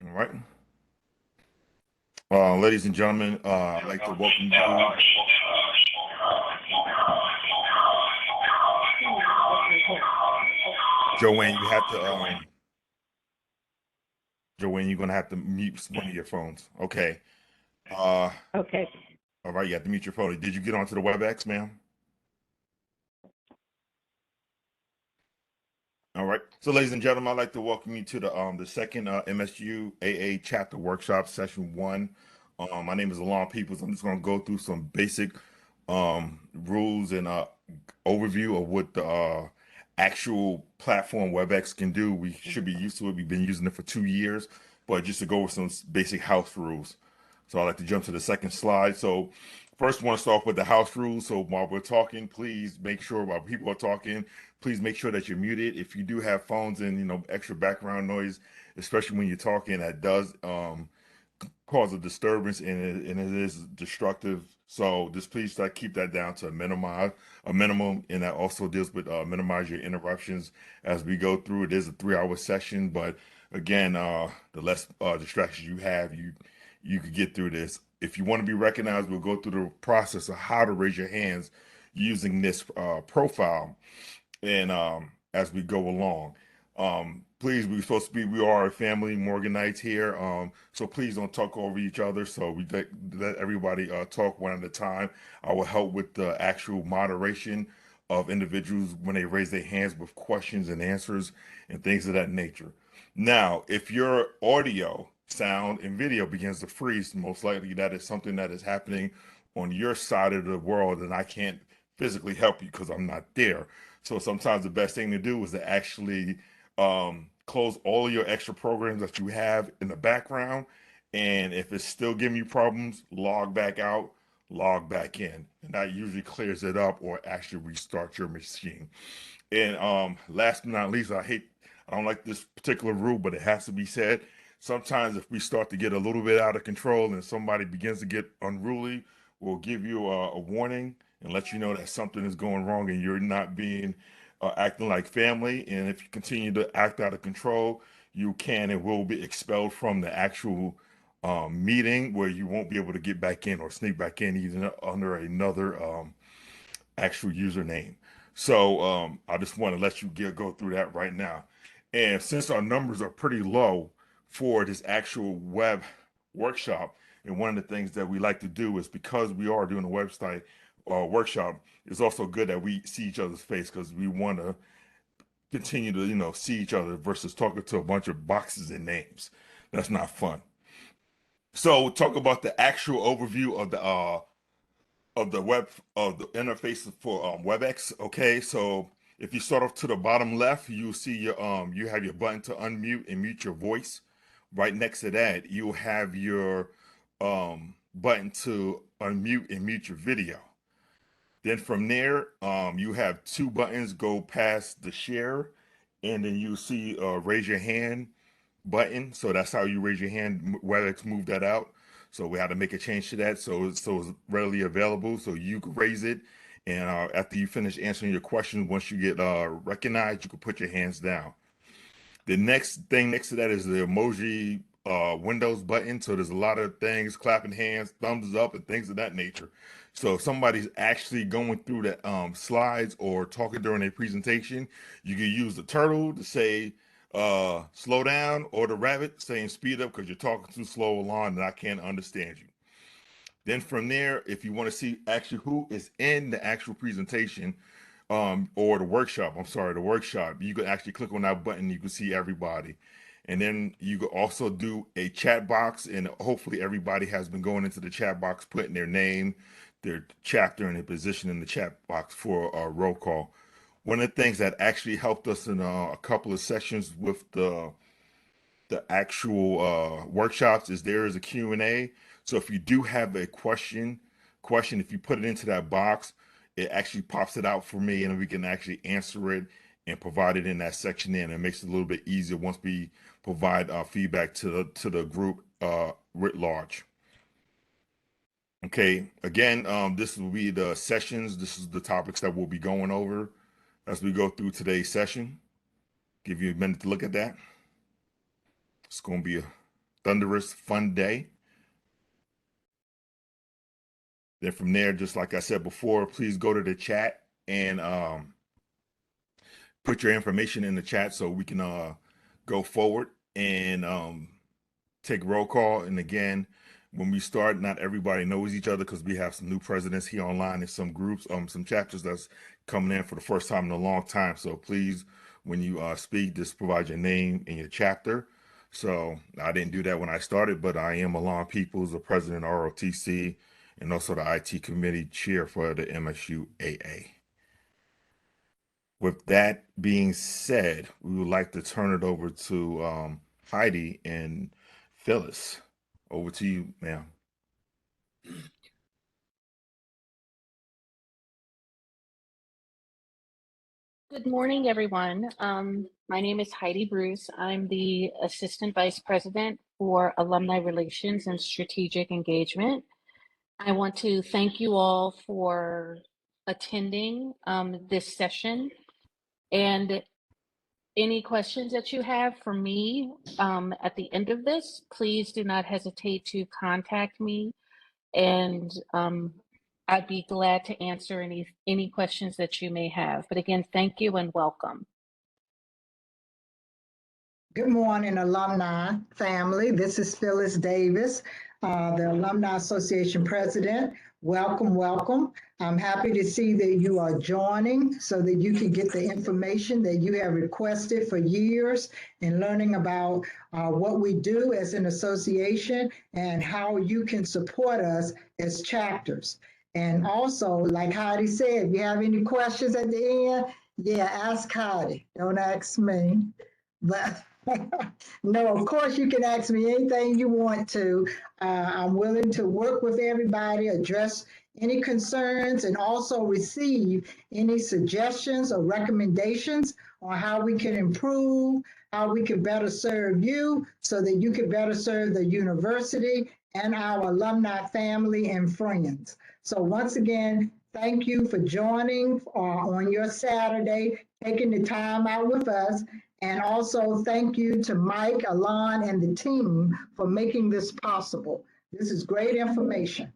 All right. Ladies and gentlemen, I'd like to welcome you. Joanne, you have to, Joanne, you're going to have to mute one of your phones. Okay. Uh, Okay. all right, you have to mute your phone. Did you get onto the WebEx, ma'am? All right. So, ladies and gentlemen, I'd like to welcome you to the second MSUAA chapter workshop, session one. My name is Alon Peoples. I'm just going to go through some basic rules and overview of what the actual platform WebEx can do. We should be used to it. We've been using it for 2 years, but just to go with some basic house rules. So I'd like to jump to the second slide. So first, I want to start off with the house rules. So while we're talking, please make sure while people are talking, please make sure that you're muted. If you do have phones and extra background noise, especially when you're talking, that does cause a disturbance and it is destructive. So just please keep that down to a minimum, and that also deals with minimize your interruptions as we go through. It is a 3 hour session, but again, the less distractions you have, you could get through this. If you want to be recognized, we'll go through the process of how to raise your hands using this profile and as we go along. Please, we are a family Morganites here. So please don't talk over each other. So we let everybody talk one at a time. I will help with the actual moderation of individuals when they raise their hands with questions and answers and things of that nature. Now, if your audio, sound, and video begins to freeze, most likely that is something that is happening on your side of the world, and I can't physically help you because I'm not there. So sometimes the best thing to do is to actually close all of your extra programs that you have in the background. And if it's still giving you problems, log back out, log back in. And that usually clears it up or actually restart your machine. And last but not least, I don't like this particular rule, but it has to be said. Sometimes if we start to get a little bit out of control and somebody begins to get unruly, we'll give you a warning and let you know that something is going wrong and you're not being acting like family. And if you continue to act out of control, you can and will be expelled from the actual meeting where you won't be able to get back in or sneak back in even under another actual username. So I just want to let you go through that right now. And since our numbers are pretty low for this actual web workshop, and one of the things that we like to do is because we are doing a website workshop, it's also good that we see each other's face because we want to continue to see each other versus talking to a bunch of boxes and names. That's not fun. So we'll talk about the actual overview of the web of the interface for WebEx. Okay, so if you start off to the bottom left, you'll see you have your button to unmute and mute your voice. Right next to that, you'll have your button to unmute and mute your video. Then from there, you have two buttons go past the share, and then you see raise your hand button. So that's how you raise your hand. WebEx moved that out. So we had to make a change to that. So it's readily available. So you can raise it. And after you finish answering your questions, once you get recognized, you can put your hands down. The next thing next to that is the emoji Windows button. So there's a lot of things, clapping hands, thumbs up, and things of that nature. So if somebody's actually going through the slides or talking during a presentation, you can use the turtle to say slow down, or the rabbit saying speed up because you're talking too slow along and I can't understand you. Then from there, if you want to see actually who is in the actual presentation, or the workshop, I'm sorry, the workshop, you can actually click on that button. You can see everybody. And then you can also do a chat box, and hopefully everybody has been going into the chat box, putting their name, their chapter, and their position in the chat box for a roll call. One of the things that actually helped us in a couple of sessions with the actual workshops is there is a Q&A. So if you do have a question, if you put it into that box, it actually pops it out for me and we can actually answer it and provide it in that section in. It makes it a little bit easier once we provide feedback to the group writ large. Okay, again, this will be the sessions. This is the topics that we'll be going over as we go through today's session. Give you a minute to look at that. It's going to be a thunderous, fun day. Then from there, just like I said before, please go to the chat and put your information in the chat so we can go forward and take roll call. And again, when we start, not everybody knows each other because we have some new presidents here online and some groups, some chapters that's coming in for the first time in a long time. So please, when you speak, just provide your name and your chapter. So I didn't do that when I started, but I am Alon Peoples, the president of ROTC, and also the IT committee chair for the MSUAA. With that being said, we would like to turn it over to Heidi and Phyllis. Over to you, ma'am. Good morning, everyone. My name is Heidi Bruce. I'm the Assistant Vice President for Alumni Relations and Strategic Engagement. I want to thank you all for attending this session. And any questions that you have for me at the end of this, please do not hesitate to contact me. And I'd be glad to answer any questions that you may have. But again, thank you and welcome. Good morning, alumni family. This is Phyllis Davis, the Alumni Association president. Welcome, welcome. I'm happy to see that you are joining so that you can get the information that you have requested for years in learning about what we do as an association and how you can support us as chapters. And also, like Heidi said, if you have any questions at the end, yeah, ask Heidi, don't ask me. But no, of course you can ask me anything you want to. I'm willing to work with everybody, address any concerns, and also receive any suggestions or recommendations on how we can improve, how we can better serve you so that you can better serve the university and our alumni family and friends. So once again, thank you for joining on your Saturday, taking the time out with us. And also thank you to Mike, Alon, and the team for making this possible. This is great information.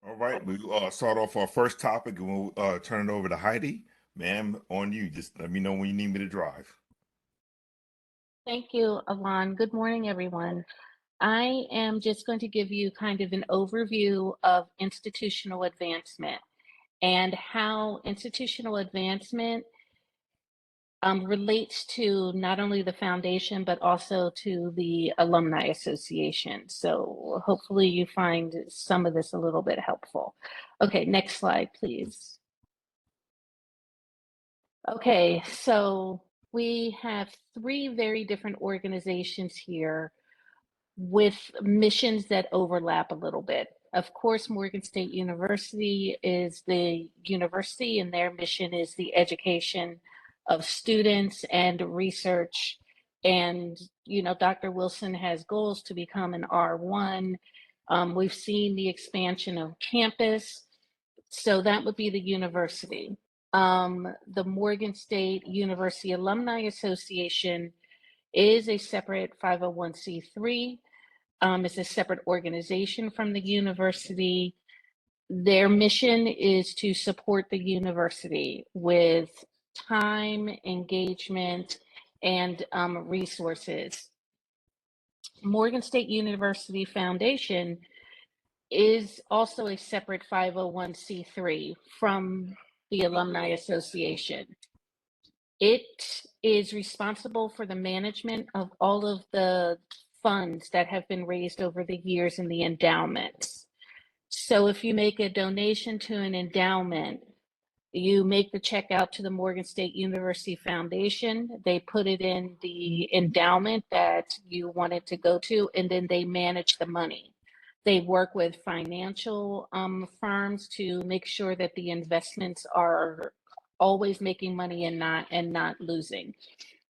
All right, we'll start off our first topic and we'll turn it over to Heidi. Ma'am, on you. Just let me know when you need me to drive. Thank you, Alon. Good morning, everyone. I am just going to give you kind of an overview of institutional advancement and how institutional advancement relates to not only the foundation, but also to the Alumni Association. So hopefully you find some of this a little bit helpful. Okay, next slide, please. Okay, so we have three very different organizations here with missions that overlap a little bit. Of course, Morgan State University is the university, and their mission is the education of students and research. And, you know, Dr. Wilson has goals to become an R1. We've seen the expansion of campus. So that would be the university. The Morgan State University Alumni Association is a separate 501c3. It's a separate organization from the university. Their mission is to support the university with time, engagement, and resources. Morgan State University Foundation is also a separate 501c3 from the Alumni Association. It is responsible for the management of all of the funds that have been raised over the years in the endowments. So if you make a donation to an endowment, you make the check out to the Morgan State University Foundation, they put it in the endowment that you want it to go to, and then they manage the money. They work with financial firms to make sure that the investments are always making money and not losing.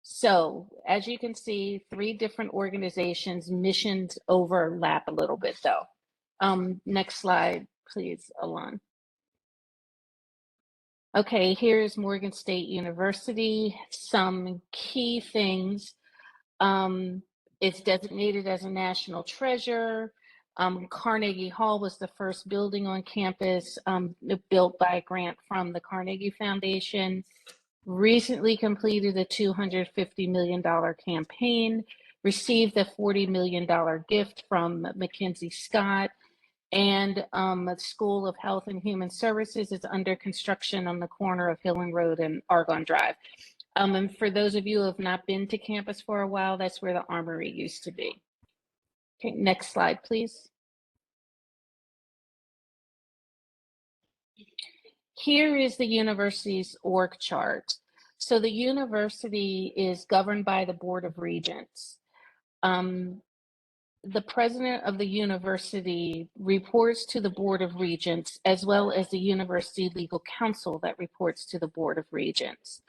So as you can see, three different organizations, missions overlap a little bit though. Next slide, please, Alon. Okay, here's Morgan State University. Some key things. It's designated as a national treasure. Carnegie Hall was the first building on campus built by a grant from the Carnegie Foundation. Recently completed a $250 million campaign, received a $40 million gift from Mackenzie Scott, and the School of Health and Human Services is under construction on the corner of Hillen Road and Argonne Drive. And for those of you who have not been to campus for a while, that's where the Armory used to be. Okay, next slide, please. Here is the university's org chart. So the university is governed by the Board of Regents. The president of the university reports to the Board of Regents, as well as the University Legal Counsel that reports to the Board of Regents.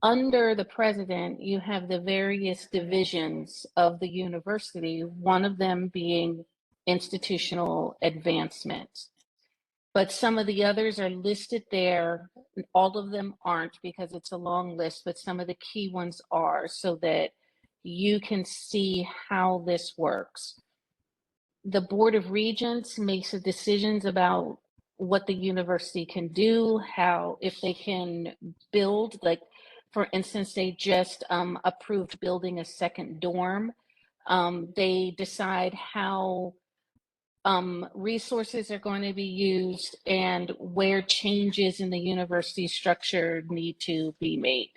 Under the president, you have the various divisions of the university, one of them being institutional advancement. But some of the others are listed there. All of them aren't because it's a long list, but some of the key ones are so that you can see how this works. The Board of Regents makes the decisions about what the university can do, how, if they can build, like, for instance, they just approved building a second dorm. They decide how resources are going to be used and where changes in the university structure need to be made.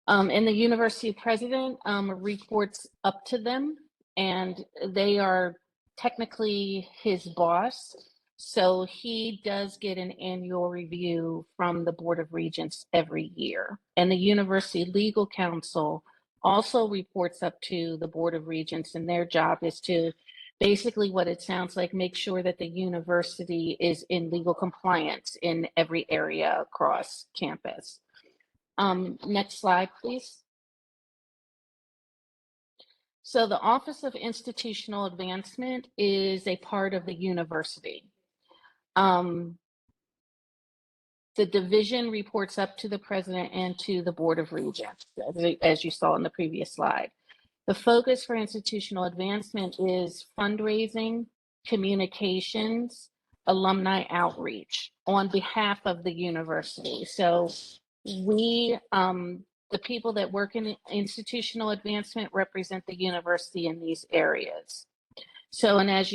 And the university president reports up to them, and they are technically his boss. So he does get an annual review from the Board of Regents every year. And the University Legal Counsel also reports up to the Board of Regents, and their job is to basically, what it sounds like, make sure that the university is in legal compliance in every area across campus. Next slide, please. So the Office of Institutional Advancement is a part of the university. The division reports up to the president and to the Board of Regents, as you saw in the previous slide. The focus for institutional advancement is fundraising, communications, alumni outreach on behalf of the university. So we, the people that work in institutional advancement represent the university in these areas. So, and as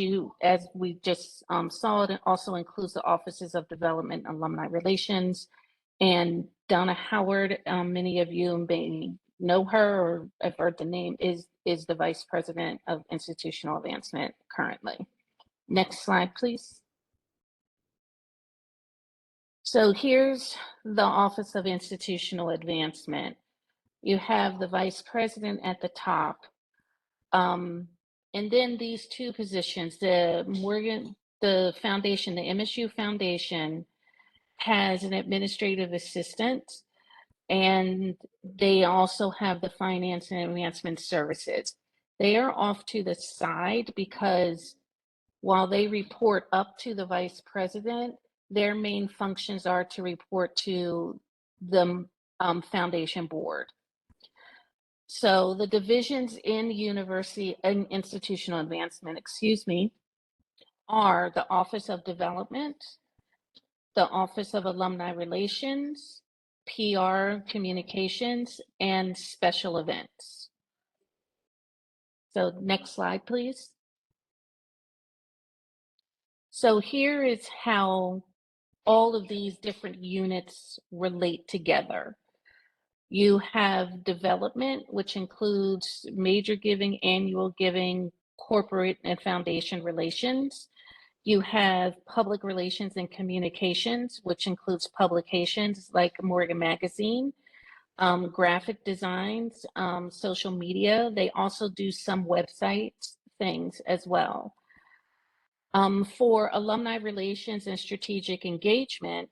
we just saw, it also includes the Offices of Development and Alumni Relations. And Donna Howard, many of you may know her or have heard the name, is the Vice President of Institutional Advancement currently. Next slide, please. So here's the Office of Institutional Advancement. You have the Vice President at the top. And then these two positions, the foundation, the MSU Foundation has an administrative assistant, and they also have the Finance and Advancement Services. They are off to the side because while they report up to the Vice President, their main functions are to report to the Foundation Board. So the divisions in university and institutional advancement, are the Office of Development, the Office of Alumni Relations, PR, Communications, and Special Events. So next slide, please. So here is how all of these different units relate together. You have development, which includes major giving, annual giving, corporate and foundation relations. You have public relations and communications, which includes publications like Morgan Magazine, graphic designs, social media. They also do some website things as well. For alumni relations and strategic engagement,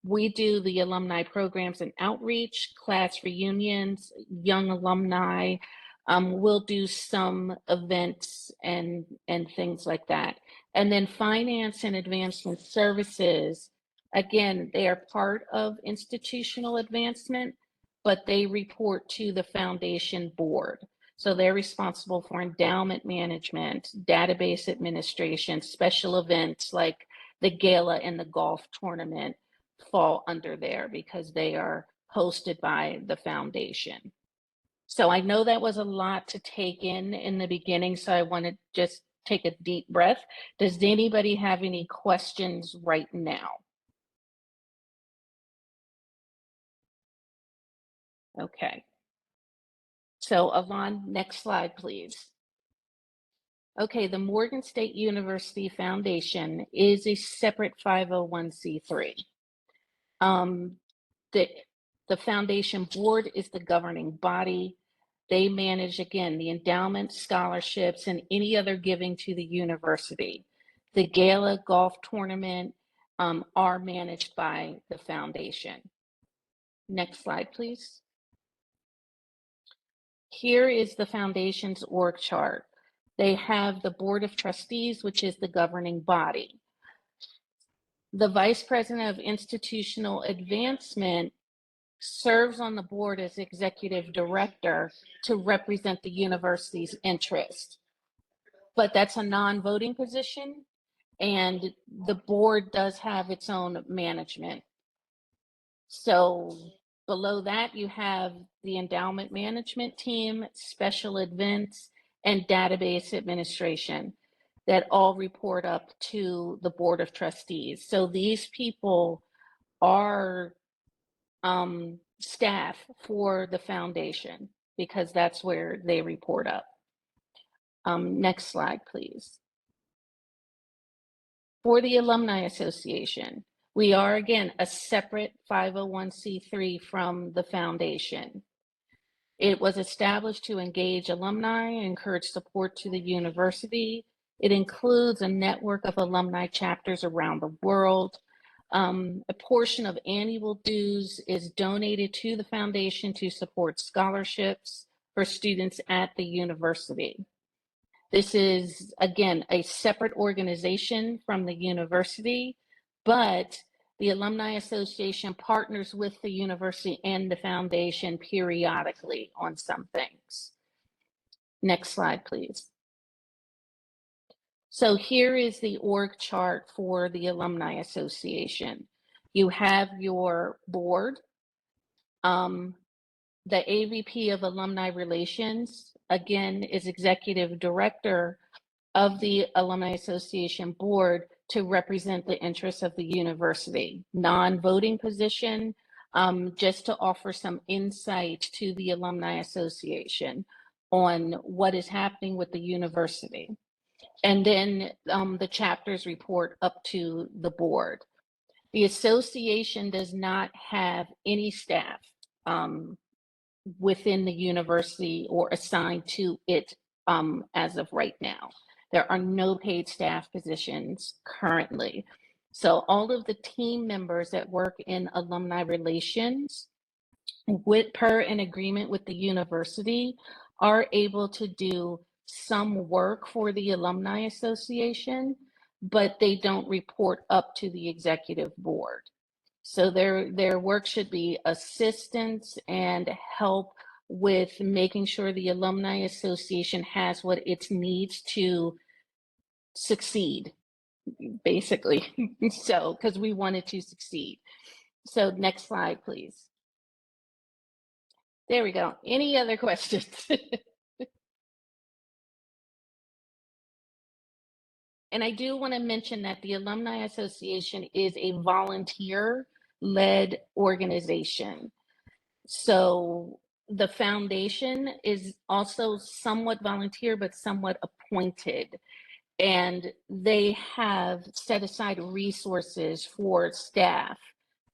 we do the alumni programs and outreach, class reunions, young alumni. We'll do some events and things like that. And then finance and advancement services, again, they are part of institutional advancement, but they report to the foundation board. So they're responsible for endowment management, database administration, special events like the gala and the golf tournament fall under there because they are hosted by the foundation. So I know that was a lot to take in the beginning, so I want to just take a deep breath. Does anybody have any questions right now? Okay. So Yvonne, next slide, please. Okay, the Morgan State University Foundation is a separate 501c3. The foundation board is the governing body. They manage, again, the endowment, scholarships, and any other giving to the university. The gala golf tournament are managed by the foundation. Next slide, please. Here is the foundation's org chart. They have the board of trustees, which is the governing body. The vice president of institutional advancement serves on the board as executive director to represent the university's interest. But that's a non-voting position, and the board does have its own management. So below that, you have the endowment management team, special events, and database administration that all report up to the board of trustees. So these people are staff for the foundation because that's where they report up. Next slide, please. For the Alumni Association, we are, again, a separate 501c3 from the foundation. It was established to engage alumni and encourage support to the university. It includes a network of alumni chapters around the world. A portion of annual dues is donated to the foundation to support scholarships for students at the university. This is, again, a separate organization from the university, but the Alumni Association partners with the university and the foundation periodically on some things. Next slide, please. So here is the org chart for the Alumni Association. You have your board, the AVP of Alumni Relations, again, is executive director of the Alumni Association board to represent the interests of the university. Non-voting position, just to offer some insight to the Alumni Association on what is happening with the university. And then the chapters report up to the board. The association does not have any staff within the university or assigned to it as of right now. There are no paid staff positions currently. So all of the team members that work in alumni relations per an agreement with the university are able to do some work for the Alumni Association, but they don't report up to the executive board. So their work should be assistance and help with making sure the Alumni Association has what it needs to succeed, basically. So, because we want it to succeed. So next slide, please. There we go. Any other questions? And I do want to mention that the Alumni Association is a volunteer-led organization. So the foundation is also somewhat volunteer, but somewhat appointed. And they have set aside resources for staff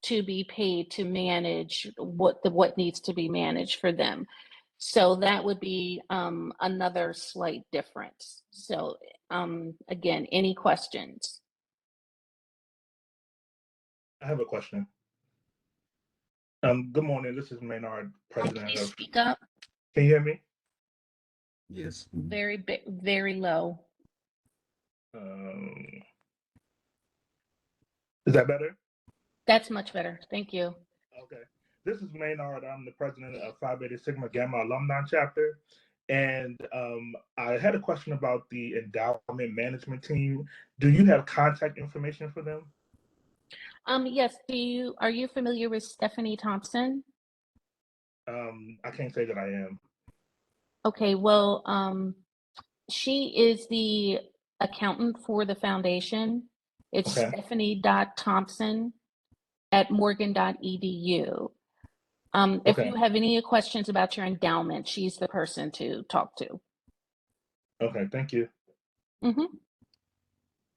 to be paid to manage what needs to be managed for them. So that would be another slight difference. So again, any questions? I have a question. Good morning. This is Maynard, president Please of. speak up. Can you hear me? Yes. Very low. Is that better? That's much better. Thank you. Okay. This is Maynard. I'm the president of Phi Beta Sigma Gamma Alumni Chapter. And I had a question about the endowment management team. Do you have contact information for them? Yes, are you familiar with Stephanie Thompson? I can't say that I am. Okay, well, she is the accountant for the foundation. It's Okay. stephanie.thompson@morgan.edu. If Okay. you have any questions about your endowment, she's the person to talk to. Okay, thank you. Mm-hmm.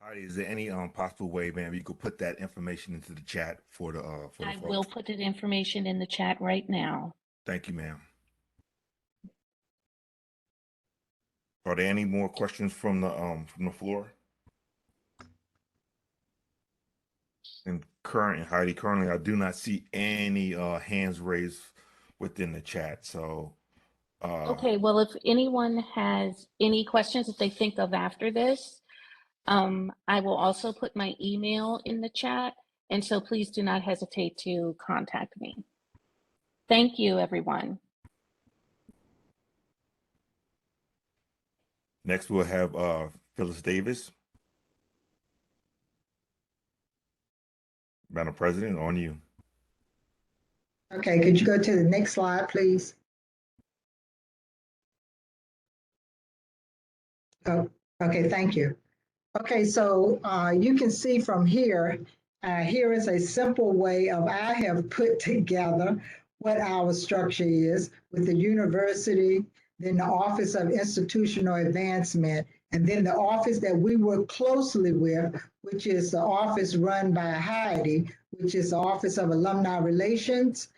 All right, is there any possible way, ma'am, you could put that information into the chat for the I folks? will put that information in the chat right now. Thank you, ma'am. Are there any more questions from the floor? And Heidi, currently I do not see any hands raised within the chat. So Okay, well, if anyone has any questions that they think of after this, I will also put my email in the chat. And so please do not hesitate to contact me. Thank you, everyone. next we'll have Phyllis Davis. Madam President, on you. Okay, could you go to the next slide, please? Oh, okay, thank you. Okay, so you can see from here, here is a simple way of I have put together what our structure is with the university, then the Office of Institutional Advancement, and then the office that we work closely with, which is the office run by Heidi, which is the Office of Alumni Relations.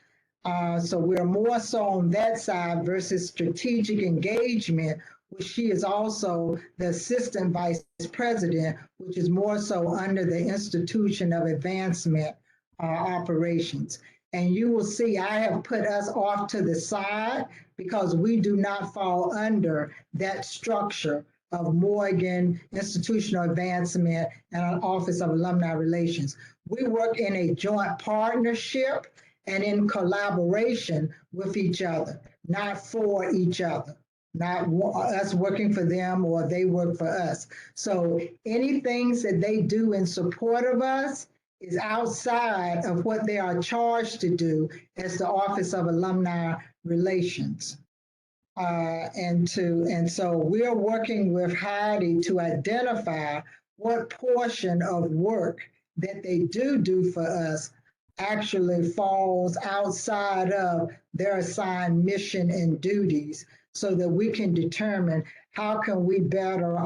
So we're more so on that side versus strategic engagement, which she is also the assistant vice president, which is more so under the Institution of Advancement operations. And you will see I have put us off to the side because we do not fall under that structure of Morgan Institutional Advancement and an Office of Alumni Relations. We work in a joint partnership and in collaboration with each other, not for each other, not us working for them or they work for us. So any things that they do in support of us is outside of what they are charged to do as the Office of Alumni Relations. And so we're working with Heidi to identify what portion of work that they do for us actually falls outside of their assigned mission and duties so that we can determine how can we better,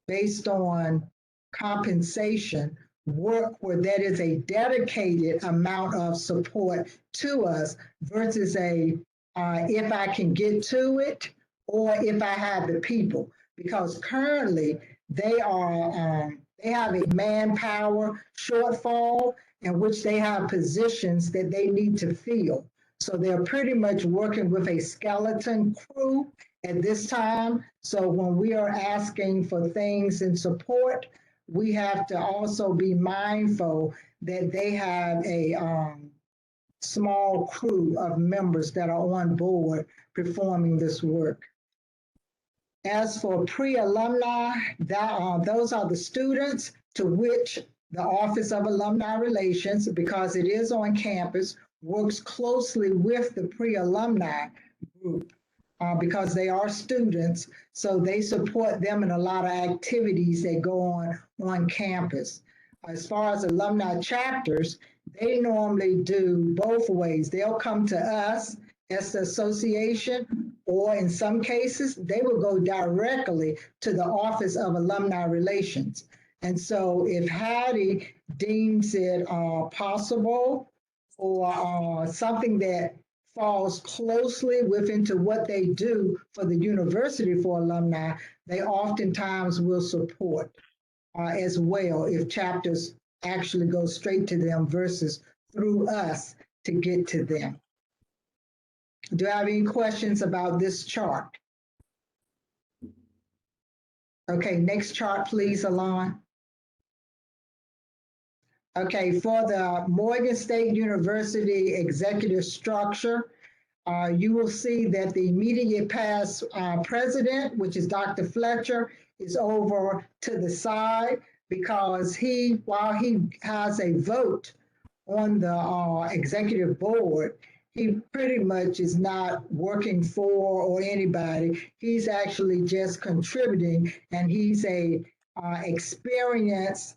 based on compensation, work where that is a dedicated amount of support to us versus if I can get to it or if I have the people. Because currently they have a manpower shortfall in which they have positions that they need to fill. So they're pretty much working with a skeleton crew at this time. So when we are asking for things in support, we have to also be mindful that they have a small crew of members that are on board performing this work. As for pre-alumni, those are the students to which the Office of Alumni Relations, because it is on campus, works closely with the pre-alumni group because they are students, so they support them in a lot of activities that go on campus. As far as alumni chapters, they normally do both ways. They'll come to us as the association, or in some cases, they will go directly to the Office of Alumni Relations. And so if Hattie deems it possible or something that falls closely within to what they do for the university for alumni, they oftentimes will support as well if chapters actually go straight to them versus through us to get to them. Do I have any questions about this chart? Okay, next chart, please, Alon. Okay, for the Morgan State University executive structure, you will see that the immediate past president, which is Dr. Fletcher, is over to the side because while he has a vote on the executive board, he pretty much is not working for or anybody. He's actually just contributing, and he's a experienced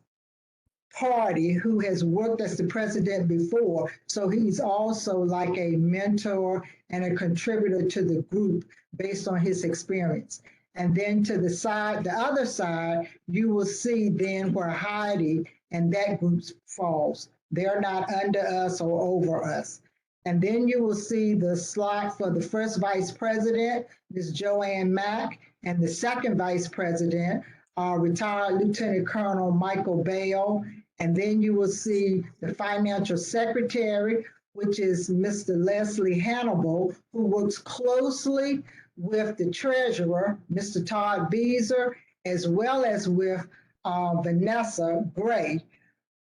party who has worked as the president before. So he's also like a mentor and a contributor to the group based on his experience. And then to the side, the other side, you will see then where Heidi and that group falls. They're not under us or over us. And then you will see the slot for the first vice president, Ms. Joanne Mack, and the second vice president, retired Lieutenant Colonel Michael Bale. And then you will see the financial secretary, which is Mr. Leslie Hannibal, who works closely with the treasurer, Mr. Todd Beezer, as well as with Vanessa Gray,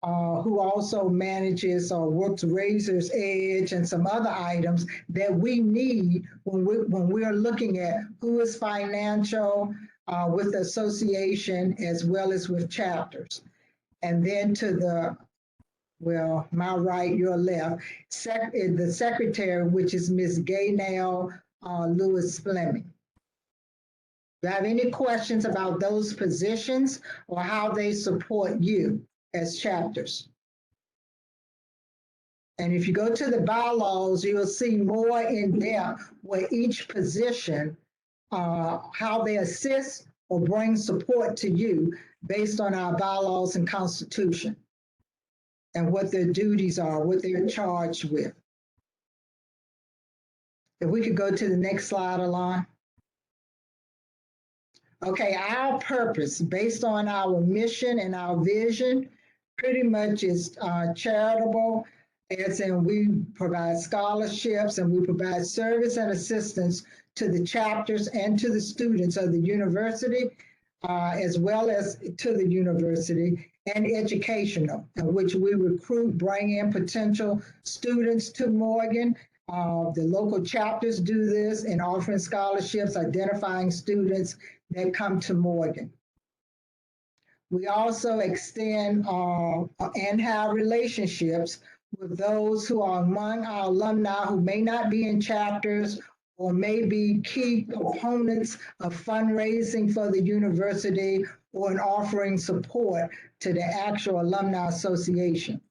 who also manages or works Razor's Edge and some other items that we need when we're looking at who is financial with the association as well as with chapters. And then to the, well, my right, your left, the secretary, which is Ms. Gaynell Lewis Fleming. Do you have any questions about those positions or how they support you as chapters? And if you go to the bylaws, you'll see more in depth where each position, how they assist or bring support to you based on our bylaws and constitution and what their duties are, what they're charged with. If we could go to the next slide, Alon. Okay, our purpose based on our mission and our vision pretty much is charitable, as in we provide scholarships and we provide service and assistance to the chapters and to the students of the university, as well as to the university, and educational, in which we recruit, bring in potential students to Morgan. The local chapters do this in offering scholarships, identifying students that come to Morgan. We also extend and have relationships with those who are among our alumni who may not be in chapters or may be key components of fundraising for the university or in offering support to the actual alumni association.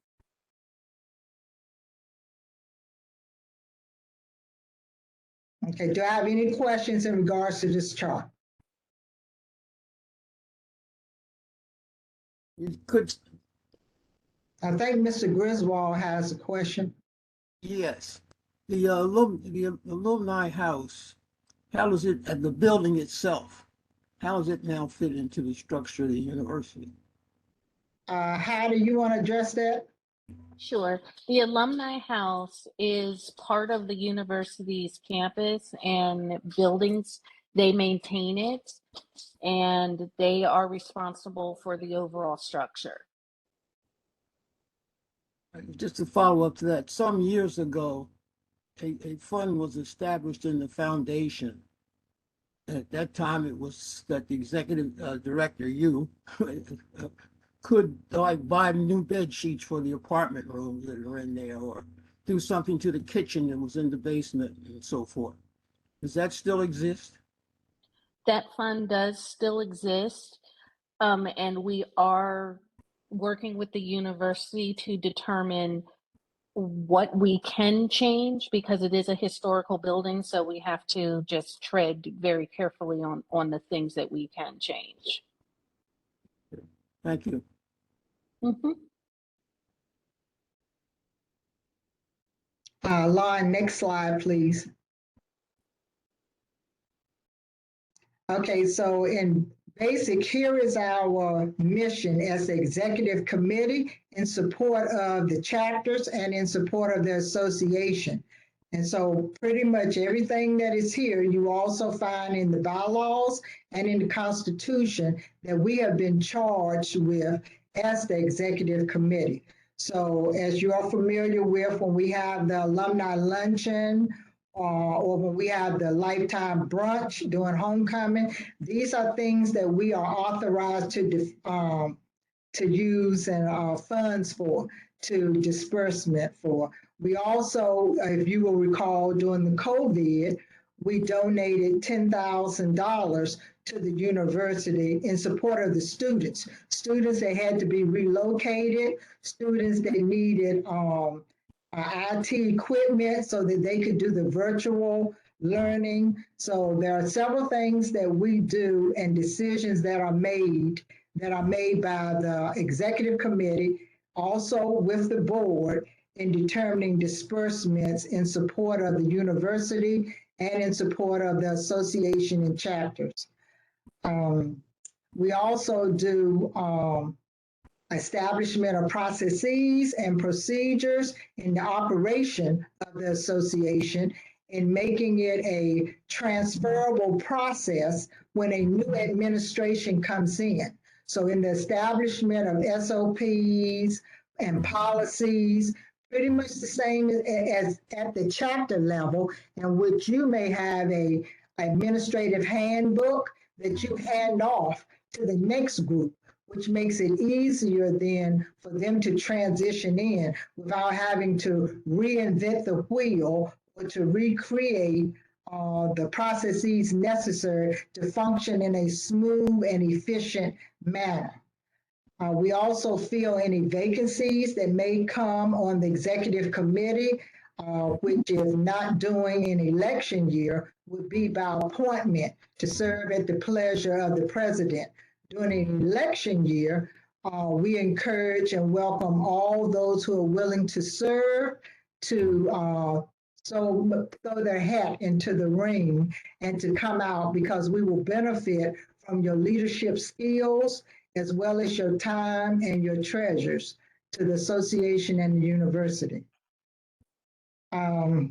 Okay, do I have any questions in regards to this chart? You could, I think Mr. Griswold has a question. yes. The alumni house, how does it, and the building itself, how does it now fit into the structure of the university? How do you want to address that? Sure. The Alumni House is part of the university's campus and buildings. They maintain it and they are responsible for the overall structure. Just to follow up to that, some years ago, a fund was established in the foundation. At that time, it was that the executive director, you, could like buy new bed sheets for the apartment rooms that are in there, or do something to the kitchen that was in the basement and so forth. Does that still exist? That fund does still exist, and we are working with the university to determine what we can change because it is a historical building, so we have to just tread very carefully on the things that we can change. Thank you. Mm-hmm. Lauren, next slide, please. Okay, so in basic, here is our mission as the executive committee in support of the chapters and in support of the association. And so pretty much everything that is here, you also find in the bylaws and in the Constitution that we have been charged with as the executive committee. So as you are familiar with, when we have the alumni luncheon, or when we have the lifetime brunch during homecoming, these are things that we are authorized to use and funds for, to disbursement for. We also, if you will recall, during the COVID, we donated $10,000 to the university in support of the students that had to be relocated, students that needed IT equipment so that they could do the virtual learning. So there are several things that we do and decisions that are made by the executive committee, also with the board, in determining disbursements in support of the university and in support of the association and chapters. We also do establishment of processes and procedures in the operation of the association, in making it a transferable process when a new administration comes in. So in the establishment of SOPs and policies, pretty much the same as at the chapter level, in which you may have a administrative handbook that you hand off to the next group, which makes it easier then for them to transition in without having to reinvent the wheel or to recreate the processes necessary to function in a smooth and efficient manner. We also fill any vacancies that may come on the executive committee, which is not doing an election year, would be by appointment to serve at the pleasure of the president. During an election year, we encourage and welcome all those who are willing to serve to throw their hat into the ring and to come out, because we will benefit from your leadership skills as well as your time and your treasures to the association and the university.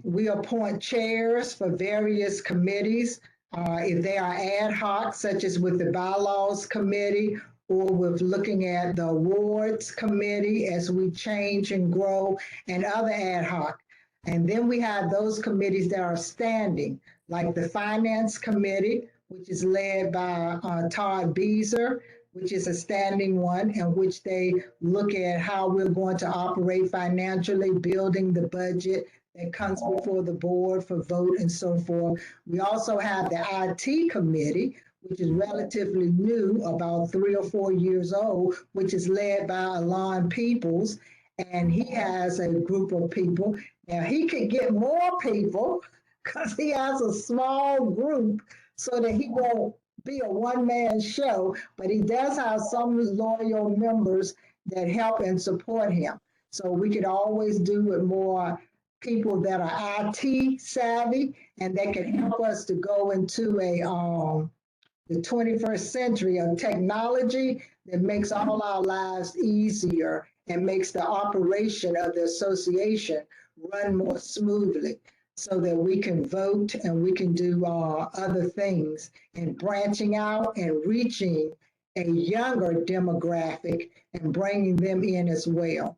We appoint chairs for various committees. If they are ad hoc, such as with the bylaws committee or with looking at the awards committee as we change and grow, and other ad hoc. And then we have those committees that are standing, like the finance committee, which is led by Todd Beezer, which is a standing one, in which they look at how we're going to operate financially, building the budget that comes before the board for vote and so forth. We also have the IT committee, which is relatively new, about 3 or 4 years old, which is led by Alon Peoples, and he has a group of people. Now, he could get more people because he has a small group so that he won't be a one-man show, but he does have some loyal members that help and support him. So we could always do with more people that are IT savvy and that can help us to go into the 21st century of technology that makes all our lives easier and makes the operation of the association run more smoothly, so that we can vote and we can do other things, and branching out and reaching a younger demographic and bringing them in as well.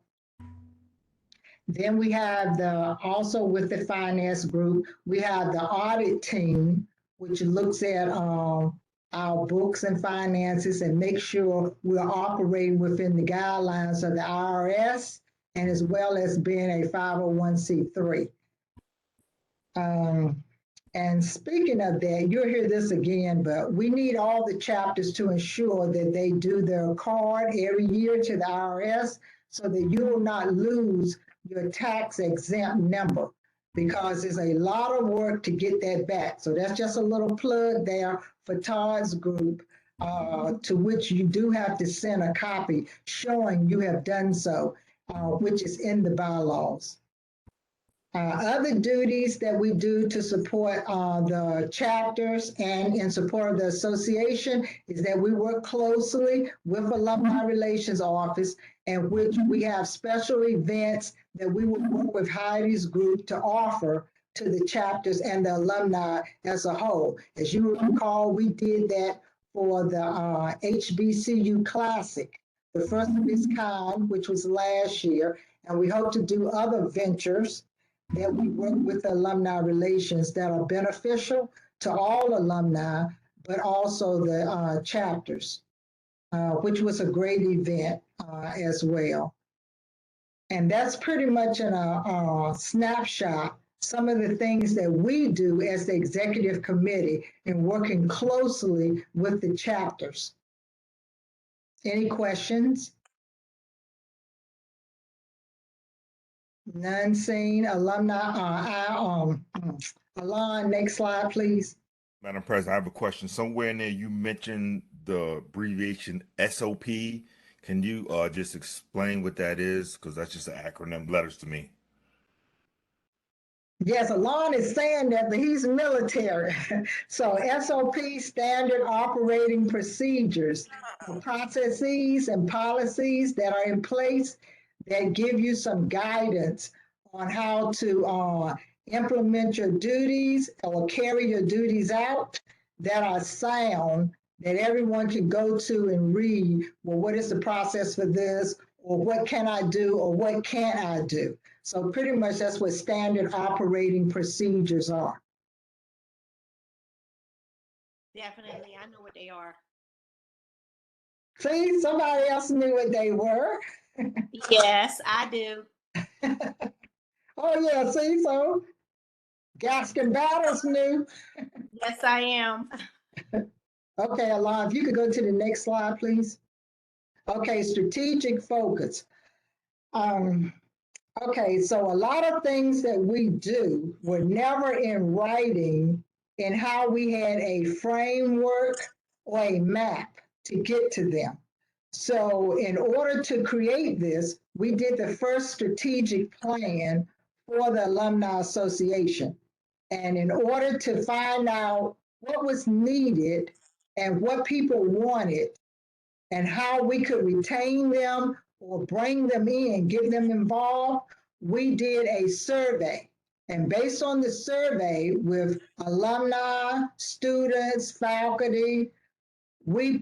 Then we have also with the finance group, we have the audit team, which looks at our books and finances and make sure we're operating within the guidelines of the IRS, and as well as being a 501c3. And speaking of that, you'll hear this again, but we need all the chapters to ensure that they do their card every year to the IRS so that you will not lose your tax exempt number, because there's a lot of work to get that back. So that's just a little plug there for Todd's group, to which you do have to send a copy showing you have done so, which is in the bylaws. Other duties that we do to support the chapters and in support of the association is that we work closely with Alumni Relations Office, in which we have special events that we will work with Heidi's group to offer to the chapters and the alumni as a whole. As you recall, we did that for the HBCU Classic, the first of its kind, which was last year. And we hope to do other ventures that we work with alumni relations that are beneficial to all alumni, but also the chapters, which was a great event as well. And that's pretty much in a snapshot, some of the things that we do as the executive committee in working closely with the chapters. Any questions? None seen. Alumni, Alon, next slide, please. Madam President, I have a question. Somewhere in there you mentioned the abbreviation SOP. Can you just explain what that is? Because that's just an acronym, letters to me. Yes, Alon is saying that, but he's military. So SOP, standard operating procedures, processes and policies that are in place that give you some guidance on how to implement your duties or carry your duties out that are sound, that everyone can go to and read, well, what is the process for this? Or what can I do? Or what can't I do? So pretty much that's what standard operating procedures are. Definitely, I know what they are. See, somebody else knew what they were. Yes, I do. Oh yeah, see, so Gaskin Battles knew. Yes, I am. Okay, Alon, if you could go to the next slide, please. Okay, strategic focus. Okay, so a lot of things that we do were never in writing in how we had a framework or a map to get to them. So in order to create this, we did the first strategic plan for the Alumni Association. And in order to find out what was needed and what people wanted and how we could retain them or bring them in, get them involved, we did a survey. And based on the survey with alumni, students, faculty, we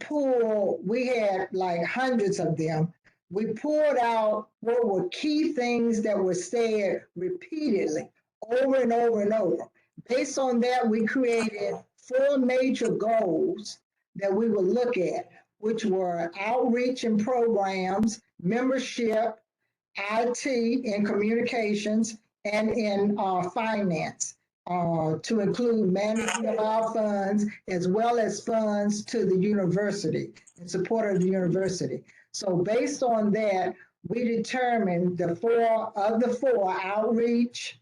had like hundreds of them. We pulled out what were key things that were said repeatedly over and over and over. Based on that, we created 4 major goals that we would look at, which were outreach and programs, membership, IT and communications, and in finance, to include management of our funds as well as funds to the university, in support of the university. So based on that, we determined the 4 of the 4, outreach,